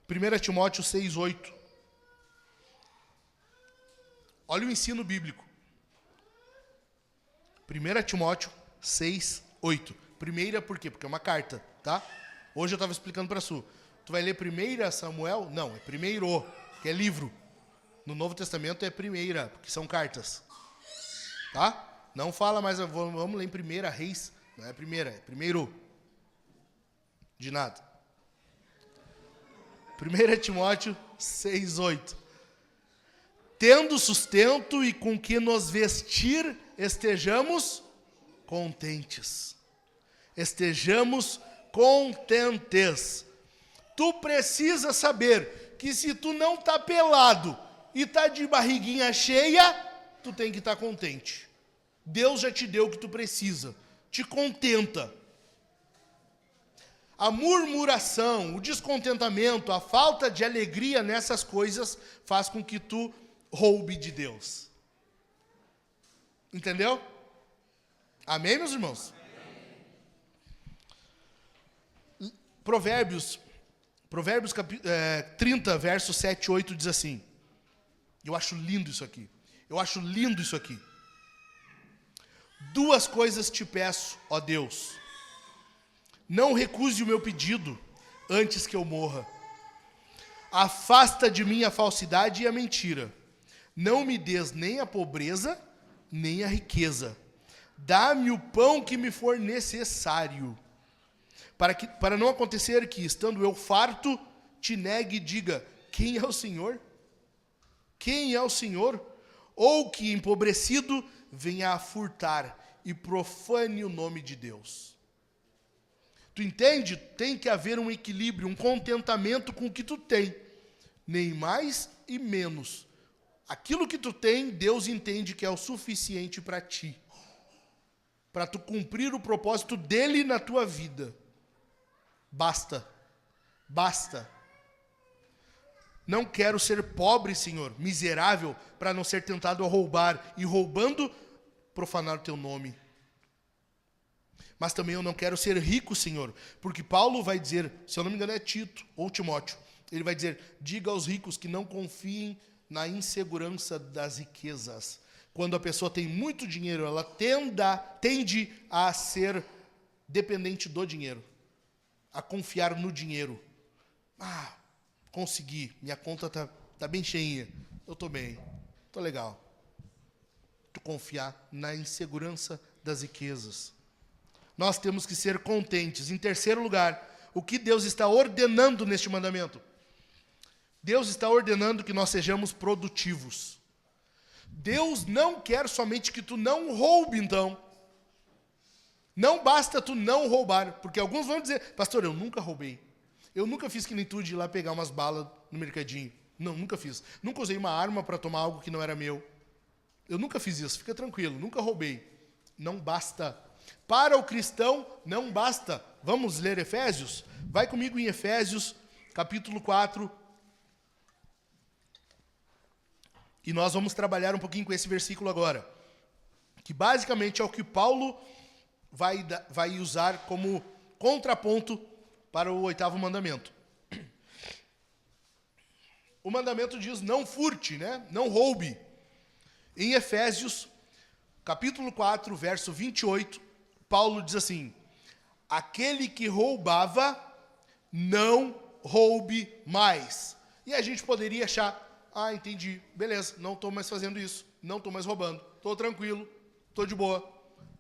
1 Timóteo 6:8. Olha o ensino bíblico. 1 Timóteo 6:8. Primeira por quê? Porque é uma carta, tá? Hoje eu estava explicando para a Su. Tu vai ler 1 Samuel? Não, é primeiro, que é livro. No Novo Testamento é primeira, porque são cartas. Tá? Não fala mais, vamos ler em 1 Reis. Não é primeira, é primeiro. De nada. 1 Timóteo 6:8. Tendo sustento e com que nos vestir, estejamos contentes. Estejamos contentes. Tu precisa saber que se tu não tá pelado e tá de barriguinha cheia, tu tem que estar contente. Deus já te deu o que tu precisa. Te contenta. A murmuração, o descontentamento, a falta de alegria nessas coisas faz com que tu roube de Deus. Entendeu? Amém, meus irmãos? Provérbios 30, verso 7 e 8 diz assim. Eu acho lindo isso aqui. Duas coisas te peço, ó Deus. Não recuse o meu pedido antes que eu morra. Afasta de mim a falsidade e a mentira. Não me des nem a pobreza, nem a riqueza. Dá-me o pão que me for necessário. Para não acontecer que, estando eu farto, te negue e diga, quem é o Senhor? Quem é o Senhor? Ou que, empobrecido, venha a furtar e profane o nome de Deus. Tu entende? Tem que haver um equilíbrio, um contentamento com o que tu tem. Nem mais e menos. Aquilo que tu tem, Deus entende que é o suficiente para ti. Para tu cumprir o propósito dele na tua vida. Basta. Não quero ser pobre, Senhor, miserável, para não ser tentado a roubar, e roubando, profanar o teu nome. Mas também eu não quero ser rico, Senhor, porque Paulo vai dizer, se eu não me engano é Tito ou Timóteo, ele vai dizer, diga aos ricos que não confiem na insegurança das riquezas. Quando a pessoa tem muito dinheiro, ela tende a ser dependente do dinheiro, a confiar no dinheiro. Consegui, minha conta tá bem cheinha, eu tô bem, tô legal. Tu confiar na insegurança das riquezas. Nós temos que ser contentes. Em terceiro lugar, o que Deus está ordenando neste mandamento? Deus está ordenando que nós sejamos produtivos. Deus não quer somente que tu não roube, então. Não basta tu não roubar, porque alguns vão dizer, pastor, eu nunca roubei. Eu nunca fiz que nem tu de ir lá pegar umas balas no mercadinho. Não, nunca fiz. Nunca usei uma arma para tomar algo que não era meu. Eu nunca fiz isso, fica tranquilo, nunca roubei. Não basta. Para o cristão, não basta. Vamos ler Efésios? Vai comigo em Efésios, capítulo 4. E nós vamos trabalhar um pouquinho com esse versículo agora. Que basicamente é o que Paulo vai usar como contraponto para o 8º mandamento. O mandamento diz, não furte, né? Não roube. Em Efésios, capítulo 4, verso 28, Paulo diz assim, aquele que roubava, não roube mais. E a gente poderia achar, entendi, beleza, não estou mais fazendo isso, não estou mais roubando, estou tranquilo, estou de boa.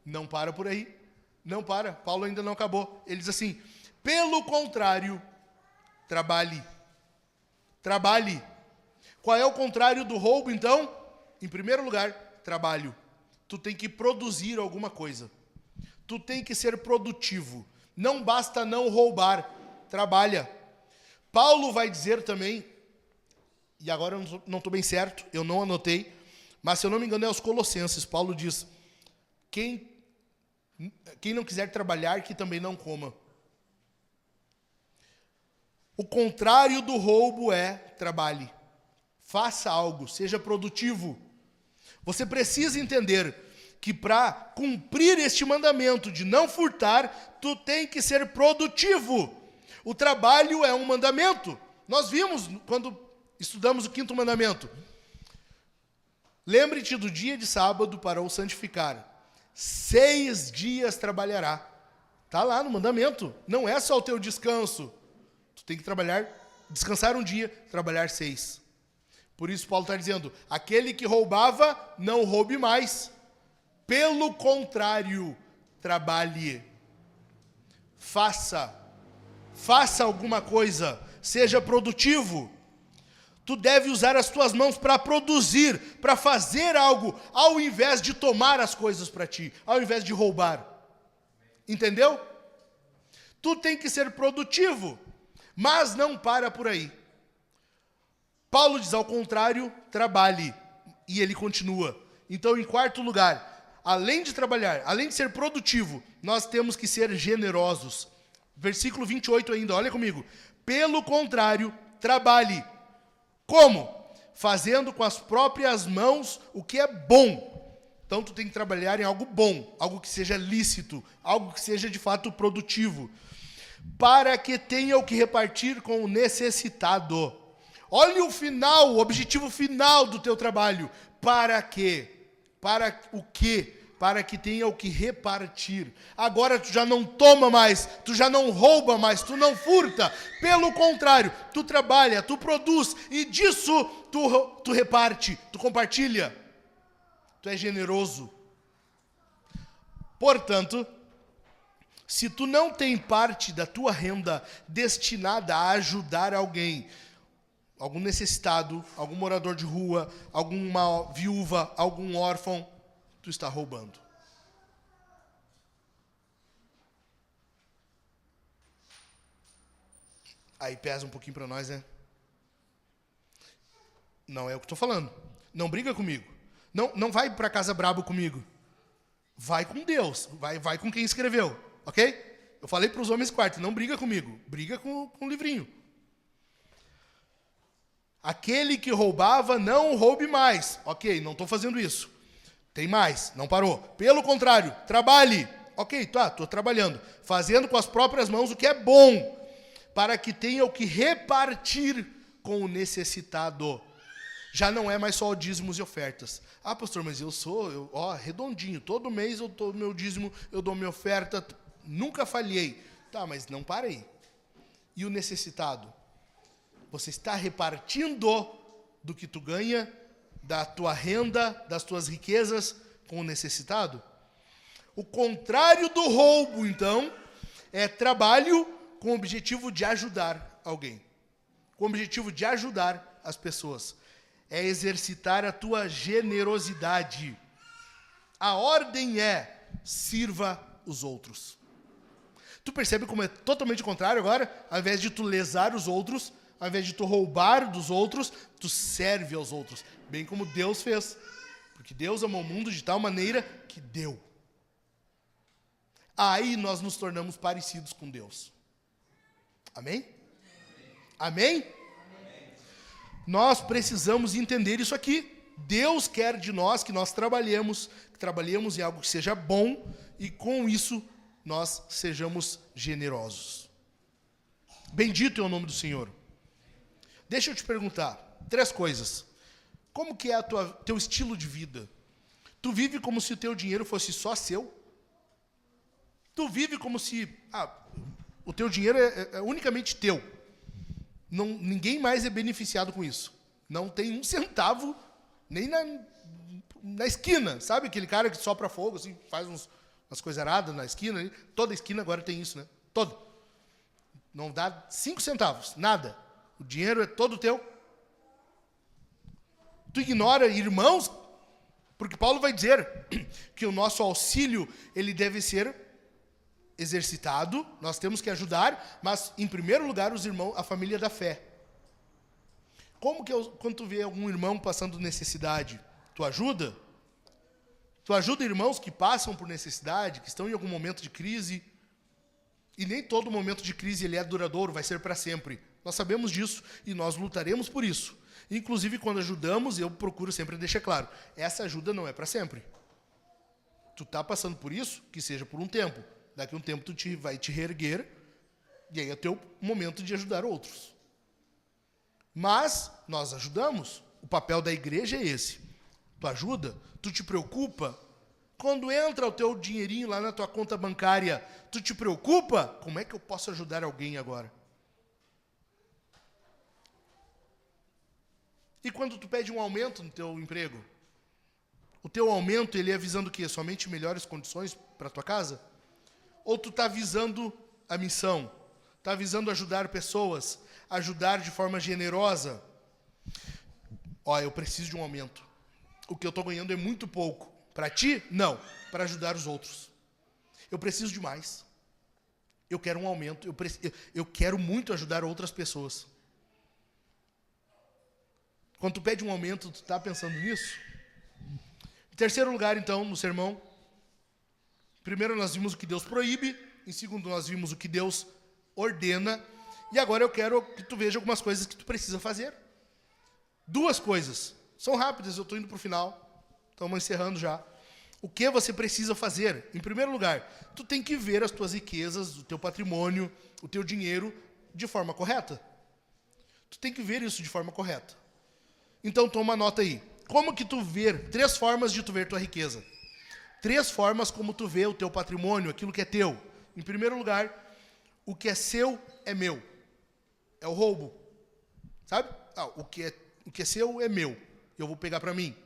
Não para por aí, não para, Paulo ainda não acabou. Ele diz assim, pelo contrário, trabalhe. Trabalhe. Qual é o contrário do roubo, então? Em primeiro lugar, trabalho. Tu tem que produzir alguma coisa. Tu tem que ser produtivo. Não basta não roubar, trabalha. Paulo vai dizer também, e agora eu não estou bem certo, eu não anotei, mas se eu não me engano é aos Colossenses. Paulo diz, quem não quiser trabalhar, que também não coma. O contrário do roubo é trabalhe. Faça algo, seja produtivo. Você precisa entender que para cumprir este mandamento de não furtar, tu tem que ser produtivo. O trabalho é um mandamento. Nós vimos quando estudamos o 5º mandamento. Lembre-te do dia de sábado para o santificar. 6 dias trabalhará. Está lá no mandamento. Não é só o teu descanso. Tu tem que trabalhar, descansar um dia, trabalhar 6. Por isso Paulo está dizendo, aquele que roubava, não roube mais. Pelo contrário, trabalhe. Faça alguma coisa, seja produtivo. Tu deve usar as tuas mãos para produzir, para fazer algo, ao invés de tomar as coisas para ti, ao invés de roubar. Entendeu? Tu tem que ser produtivo, mas não para por aí. Paulo diz ao contrário, trabalhe. E ele continua. Então, em quarto lugar, além de trabalhar, além de ser produtivo, nós temos que ser generosos. Versículo 28 ainda, olha comigo. Pelo contrário, trabalhe. Como? Fazendo com as próprias mãos o que é bom. Então, tu tem que trabalhar em algo bom, algo que seja lícito, algo que seja de fato produtivo. Para que tenha o que repartir com o necessitado. Olha o final, o objetivo final do teu trabalho. Para quê? Para o quê? Para que tenha o que repartir. Agora tu já não toma mais, tu já não rouba mais, tu não furta. Pelo contrário, tu trabalha, tu produz e disso tu reparte, tu compartilha. Tu é generoso. Portanto, se tu não tem parte da tua renda destinada a ajudar alguém, algum necessitado, algum morador de rua, alguma viúva, algum órfão, tu está roubando. Aí pesa um pouquinho para nós, né? Não é o que estou falando. Não briga comigo. Não vai para casa brabo comigo. Vai com Deus. Vai com quem escreveu. Ok? Eu falei para os homens quartos, não briga comigo. Briga com o livrinho. Aquele que roubava, não roube mais. Ok, não estou fazendo isso. Tem mais, não parou. Pelo contrário, trabalhe. Ok, estou trabalhando. Fazendo com as próprias mãos o que é bom, para que tenha o que repartir com o necessitado. Já não é mais só dízimos e ofertas. Ah, pastor, mas redondinho. Todo mês eu dou meu dízimo, eu dou minha oferta. Nunca falhei. Tá, mas não para aí. E o necessitado? Você está repartindo do que tu ganha, da tua renda, das tuas riquezas com o necessitado? O contrário do roubo, então, é trabalho com o objetivo de ajudar alguém. Com o objetivo de ajudar as pessoas. É exercitar a tua generosidade. A ordem é: sirva os outros. Tu percebe como é totalmente contrário agora? Ao invés de tu lesar os outros, ao invés de tu roubar dos outros, tu serve aos outros. Bem como Deus fez. Porque Deus amou o mundo de tal maneira que deu. Aí nós nos tornamos parecidos com Deus. Amém? Amém? Nós precisamos entender isso aqui. Deus quer de nós que nós trabalhemos em algo que seja bom e com isso nós sejamos generosos. Bendito é o nome do Senhor. Deixa eu te perguntar 3 coisas. Como que é teu estilo de vida? Tu vive como se o teu dinheiro fosse só seu? Tu vive como se o teu dinheiro é unicamente teu. Ninguém mais é beneficiado com isso. Não tem um centavo, nem na esquina. Sabe aquele cara que sopra fogo, assim, faz umas coisas erradas na esquina? Toda esquina agora tem isso, né? Toda. Não dá 5 centavos, nada. O dinheiro é todo teu. Tu ignora irmãos, porque Paulo vai dizer que o nosso auxílio, ele deve ser exercitado, nós temos que ajudar, mas em primeiro lugar os irmãos, a família da fé. Como que quando tu vê algum irmão passando necessidade, tu ajuda? Tu ajuda irmãos que passam por necessidade, que estão em algum momento de crise, e nem todo momento de crise ele é duradouro, vai ser para sempre. Nós sabemos disso e nós lutaremos por isso. Inclusive quando ajudamos, eu procuro sempre deixar claro, essa ajuda não é para sempre. Tu está passando por isso, que seja por um tempo. Daqui a um tempo tu vai te reerguer, e aí é o teu momento de ajudar outros. Mas nós ajudamos, o papel da igreja é esse. Tu ajuda, tu te preocupa. Quando entra o teu dinheirinho lá na tua conta bancária, tu te preocupa? Como é que eu posso ajudar alguém agora? E quando tu pede um aumento no teu emprego? O teu aumento, ele é visando o quê? Somente melhores condições para a tua casa? Ou tu está visando a missão? Está visando ajudar pessoas? Ajudar de forma generosa? Eu preciso de um aumento. O que eu estou ganhando é muito pouco. Para ti? Não. Para ajudar os outros. Eu preciso de mais. Eu quero um aumento. Eu quero muito ajudar outras pessoas. Quando tu pede um aumento, tu está pensando nisso? Em terceiro lugar, então, no sermão, primeiro nós vimos o que Deus proíbe, em segundo nós vimos o que Deus ordena, e agora eu quero que tu veja algumas coisas que tu precisa fazer. 2 coisas, são rápidas, eu estou indo para o final, estamos encerrando já. O que você precisa fazer? Em primeiro lugar, tu tem que ver as tuas riquezas, o teu patrimônio, o teu dinheiro de forma correta. Tu tem que ver isso de forma correta. Então toma nota aí. Como que tu vê? 3 formas de tu ver tua riqueza. 3 formas como tu vê o teu patrimônio, aquilo que é teu. Em primeiro lugar, o que é seu é meu. É o roubo. Sabe? O que é seu é meu. Eu vou pegar para mim.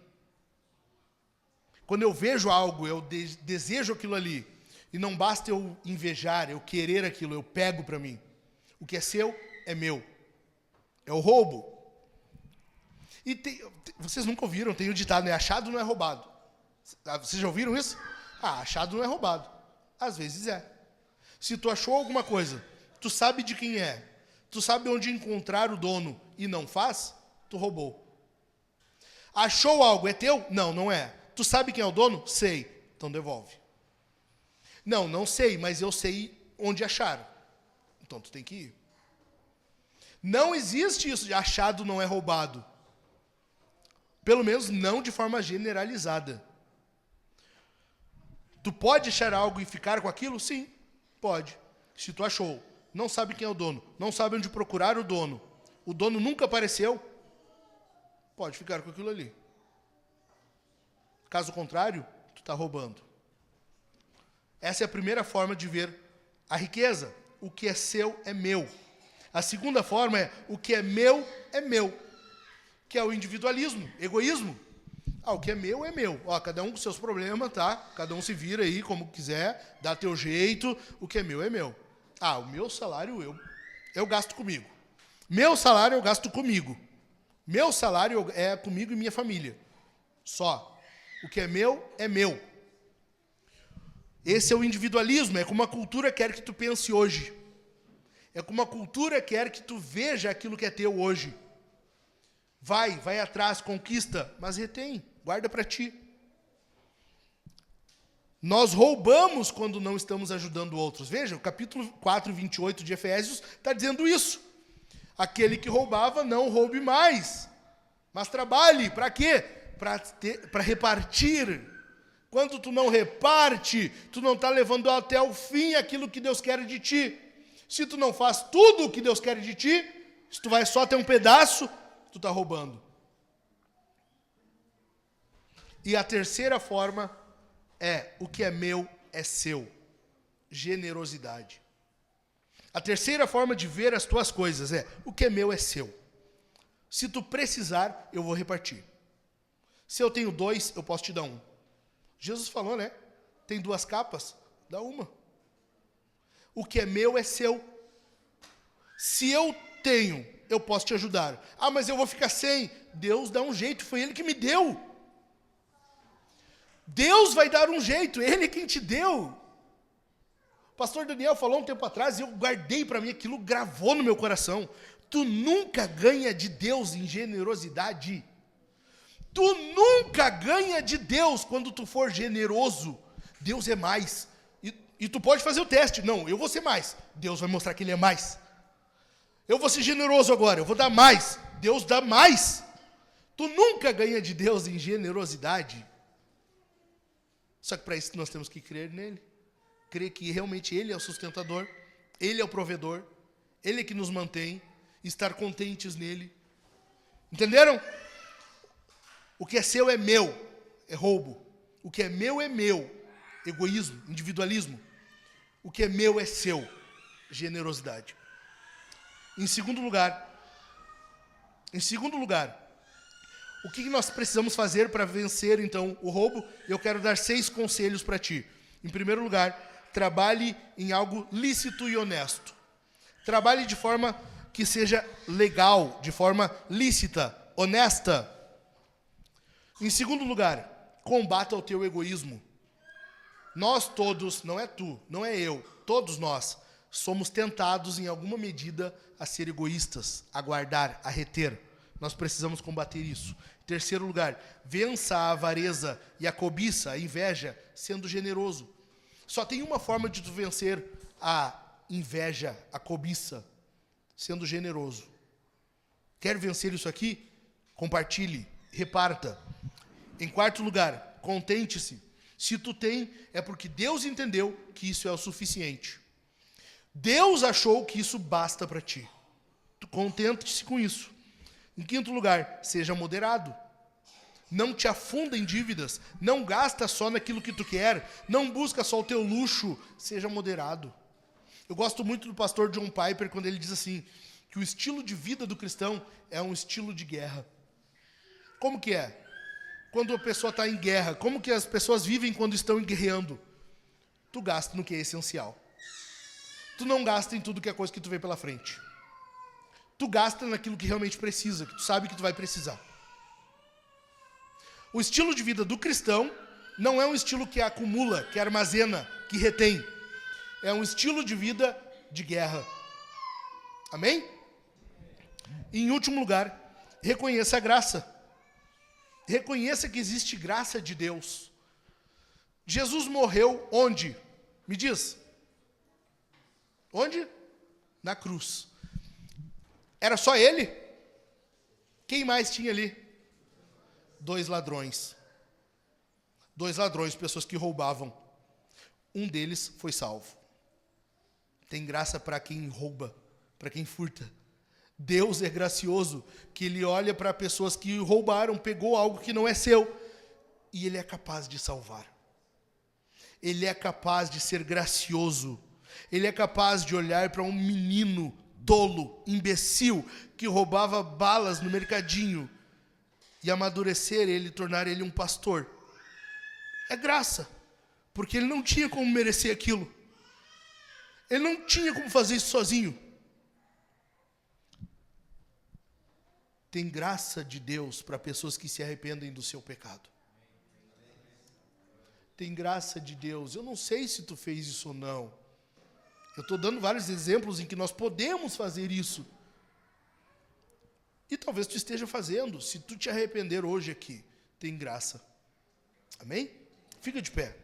Quando eu vejo algo, eu desejo aquilo ali. E não basta eu invejar, eu querer aquilo, eu pego para mim. O que é seu é meu. É o roubo. E vocês nunca ouviram, tem o ditado, né? Achado não é roubado. Vocês já ouviram isso? Achado não é roubado. Às vezes é. Se tu achou alguma coisa, tu sabe de quem é, tu sabe onde encontrar o dono e não faz, tu roubou. Achou algo, é teu? Não, não é. Tu sabe quem é o dono? Sei. Então devolve. Não sei, mas eu sei onde achar. Então tu tem que ir. Não existe isso de achado não é roubado. Pelo menos não de forma generalizada. Tu pode achar algo e ficar com aquilo? Sim, pode. Se tu achou, não sabe quem é o dono, não sabe onde procurar o dono nunca apareceu, pode ficar com aquilo ali. Caso contrário, tu está roubando. Essa é a primeira forma de ver a riqueza. O que é seu é meu. A segunda forma é o que é meu, que é o individualismo, egoísmo. O que é meu é meu. Cada um com seus problemas, tá? Cada um se vira aí como quiser, dá teu jeito. O que é meu é meu. O meu salário eu gasto comigo. Meu salário eu gasto comigo. Meu salário é comigo e minha família. Só. O que é meu é meu. Esse é o individualismo. É como a cultura quer que tu pense hoje. É como a cultura quer que tu veja aquilo que é teu hoje. Vai atrás, conquista, mas retém, guarda para ti. Nós roubamos quando não estamos ajudando outros. Veja, o capítulo 4, 28 de Efésios está dizendo isso. Aquele que roubava, não roube mais, mas trabalhe. Para quê? Para repartir. Quando tu não reparte, tu não está levando até o fim aquilo que Deus quer de ti. Se tu não faz tudo o que Deus quer de ti, se tu vai só até um pedaço, tu está roubando. E a terceira forma é o que é meu é seu. Generosidade. A terceira forma de ver as tuas coisas é o que é meu é seu. Se tu precisar, eu vou repartir. Se eu tenho 2, eu posso te dar 1. Jesus falou, né? Tem 2 capas, dá uma. O que é meu é seu. Se eu tenho, eu posso te ajudar. Mas eu vou ficar sem. Deus dá um jeito, foi Ele que me deu. Deus vai dar um jeito, Ele quem te deu. O pastor Daniel falou um tempo atrás, e eu guardei para mim, aquilo gravou no meu coração. Tu nunca ganha de Deus em generosidade. Tu nunca ganha de Deus quando tu for generoso. Deus é mais. E tu pode fazer o teste. Não, eu vou ser mais. Deus vai mostrar que Ele é mais. Eu vou ser generoso agora, eu vou dar mais. Deus dá mais. Tu nunca ganha de Deus em generosidade. Só que para isso nós temos que crer nele. Crer que realmente Ele é o sustentador. Ele é o provedor. Ele é que nos mantém. Estar contentes nele. Entenderam? O que é seu é meu. É roubo. O que é meu, egoísmo, individualismo. O que é meu é seu. Generosidade. Em segundo lugar, o que nós precisamos fazer para vencer, então, o roubo? Eu quero dar 6 conselhos para ti. Em primeiro lugar, trabalhe em algo lícito e honesto. Trabalhe de forma que seja legal, de forma lícita, honesta. Em segundo lugar, combata o teu egoísmo. Nós todos, não é tu, não é eu, todos nós, somos tentados em alguma medida a ser egoístas, a guardar, a reter. Nós precisamos combater isso. Em terceiro lugar, vença a avareza e a cobiça, a inveja, sendo generoso. Só tem uma forma de tu vencer a inveja, a cobiça, sendo generoso. Quer vencer isso aqui? Compartilhe, reparta. Em quarto lugar, contente-se. Se tu tem, é porque Deus entendeu que isso é o suficiente. Deus achou que isso basta para ti. Tu contente-se com isso. Em quinto lugar, seja moderado. Não te afunda em dívidas. Não gasta só naquilo que tu quer. Não busca só o teu luxo. Seja moderado. Eu gosto muito do pastor John Piper quando ele diz assim, que o estilo de vida do cristão é um estilo de guerra. Como que é? Quando a pessoa está em guerra, como que as pessoas vivem quando estão guerreando? Tu gasta no que é essencial. Tu não gasta em tudo que é coisa que tu vê pela frente. Tu gasta naquilo que realmente precisa, que tu sabe que tu vai precisar. O estilo de vida do cristão não é um estilo que acumula, que armazena, que retém. É um estilo de vida de guerra. Amém? E, em último lugar, reconheça a graça. Reconheça que existe graça de Deus. Jesus morreu onde? Me diz. Onde? Na cruz. Era só ele? Quem mais tinha ali? 2 ladrões. 2 ladrões, pessoas que roubavam. Um deles foi salvo. Tem graça para quem rouba, para quem furta. Deus é gracioso, que Ele olha para pessoas que roubaram, pegou algo que não é seu, e Ele é capaz de salvar. Ele é capaz de ser gracioso. Ele é capaz de olhar para um menino tolo, imbecil, que roubava balas no mercadinho, e amadurecer ele, tornar ele um pastor. É graça, porque ele não tinha como merecer aquilo. Ele não tinha como fazer isso sozinho. Tem graça de Deus para pessoas que se arrependem do seu pecado. Tem graça de Deus. Eu não sei se tu fez isso ou não. Eu estou dando vários exemplos em que nós podemos fazer isso. E talvez tu esteja fazendo. Se tu te arrepender hoje aqui, tem graça. Amém? Fica de pé.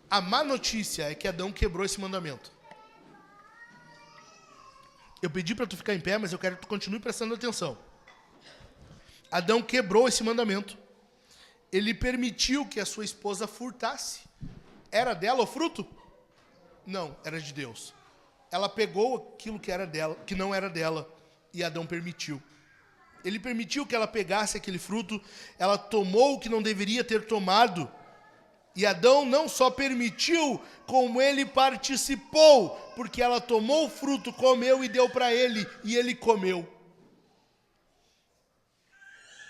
A má notícia é que Adão quebrou esse mandamento. Eu pedi para tu ficar em pé, mas eu quero que tu continue prestando atenção. Adão quebrou esse mandamento. Ele permitiu que a sua esposa furtasse. Era dela o fruto? Não, era de Deus. Ela pegou aquilo que era dela, que não era dela, e Adão permitiu. Ele permitiu que ela pegasse aquele fruto, ela tomou o que não deveria ter tomado. E Adão não só permitiu, como ele participou, porque ela tomou o fruto, comeu e deu para ele, e ele comeu.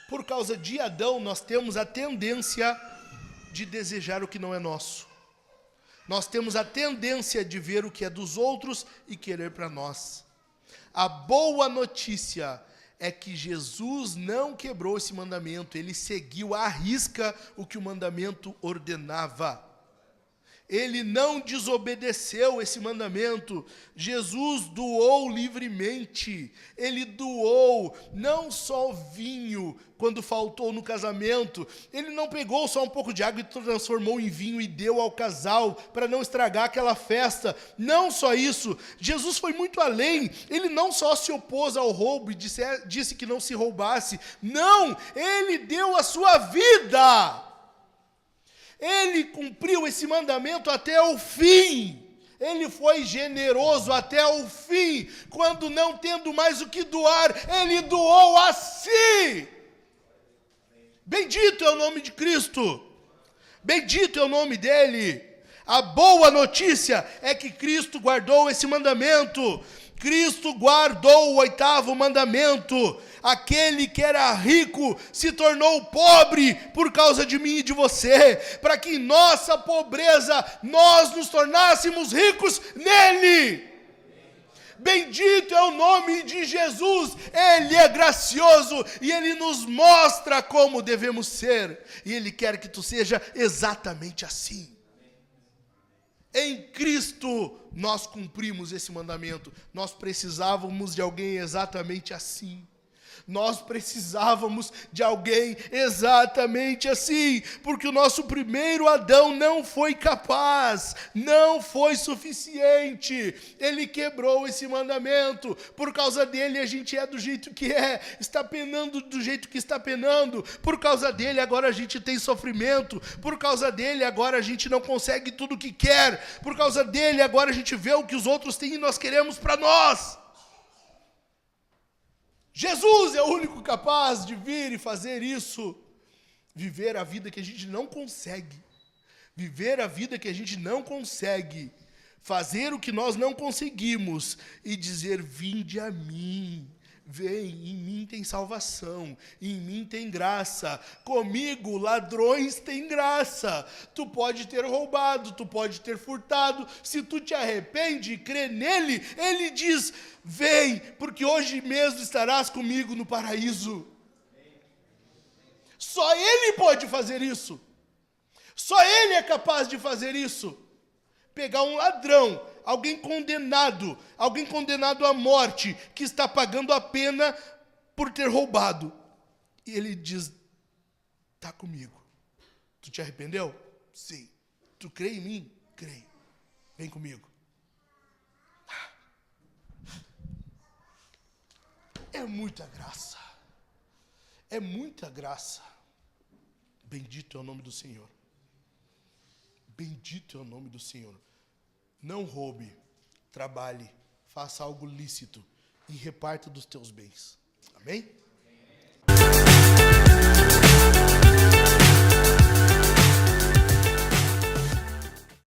Por causa de Adão, nós temos a tendência de desejar o que não é nosso. Nós temos a tendência de ver o que é dos outros e querer para nós. A boa notícia é que Jesus não quebrou esse mandamento, ele seguiu à risca o que o mandamento ordenava. Ele não desobedeceu esse mandamento. Jesus doou livremente. Ele doou não só o vinho quando faltou no casamento. Ele não pegou só um pouco de água e transformou em vinho e deu ao casal para não estragar aquela festa. Não só isso. Jesus foi muito além. Ele não só se opôs ao roubo e disse que não se roubasse. Não! Ele deu a sua vida. Ele cumpriu esse mandamento até o fim. Ele foi generoso até o fim. Quando não tendo mais o que doar, ele doou a si. Bendito é o nome de Cristo. Bendito é o nome dele. A boa notícia é que Cristo guardou esse mandamento. Cristo guardou o 8º mandamento. Aquele que era rico se tornou pobre por causa de mim e de você, para que em nossa pobreza nós nos tornássemos ricos nele. Bendito é o nome de Jesus. Ele é gracioso e ele nos mostra como devemos ser, e ele quer que tu seja exatamente assim. Em Cristo nós cumprimos esse mandamento. Nós precisávamos de alguém exatamente assim. Nós precisávamos de alguém exatamente assim, porque o nosso primeiro Adão não foi capaz, não foi suficiente. Ele quebrou esse mandamento. Por causa dele a gente é do jeito que é, está penando do jeito que está penando. Por causa dele agora a gente tem sofrimento. Por causa dele agora a gente não consegue tudo o que quer. Por causa dele agora a gente vê o que os outros têm e nós queremos para nós. Jesus é o único capaz de vir e fazer isso. Viver a vida que a gente não consegue. Viver a vida que a gente não consegue. Fazer o que nós não conseguimos. E dizer, vinde a mim. Vem, em mim tem salvação, em mim tem graça. Comigo, ladrões têm graça. Tu pode ter roubado, tu pode ter furtado. Se tu te arrepende e crê nele, ele diz, vem, porque hoje mesmo estarás comigo no paraíso. Só ele pode fazer isso. Só ele é capaz de fazer isso. Pegar um ladrão, alguém condenado à morte, que está pagando a pena por ter roubado. E ele diz, está comigo. Tu te arrependeu? Sim. Tu crê em mim? Creio. Vem comigo. É muita graça. É muita graça. Bendito é o nome do Senhor. Bendito é o nome do Senhor. Não roube, trabalhe, faça algo lícito e reparta dos teus bens. Amém?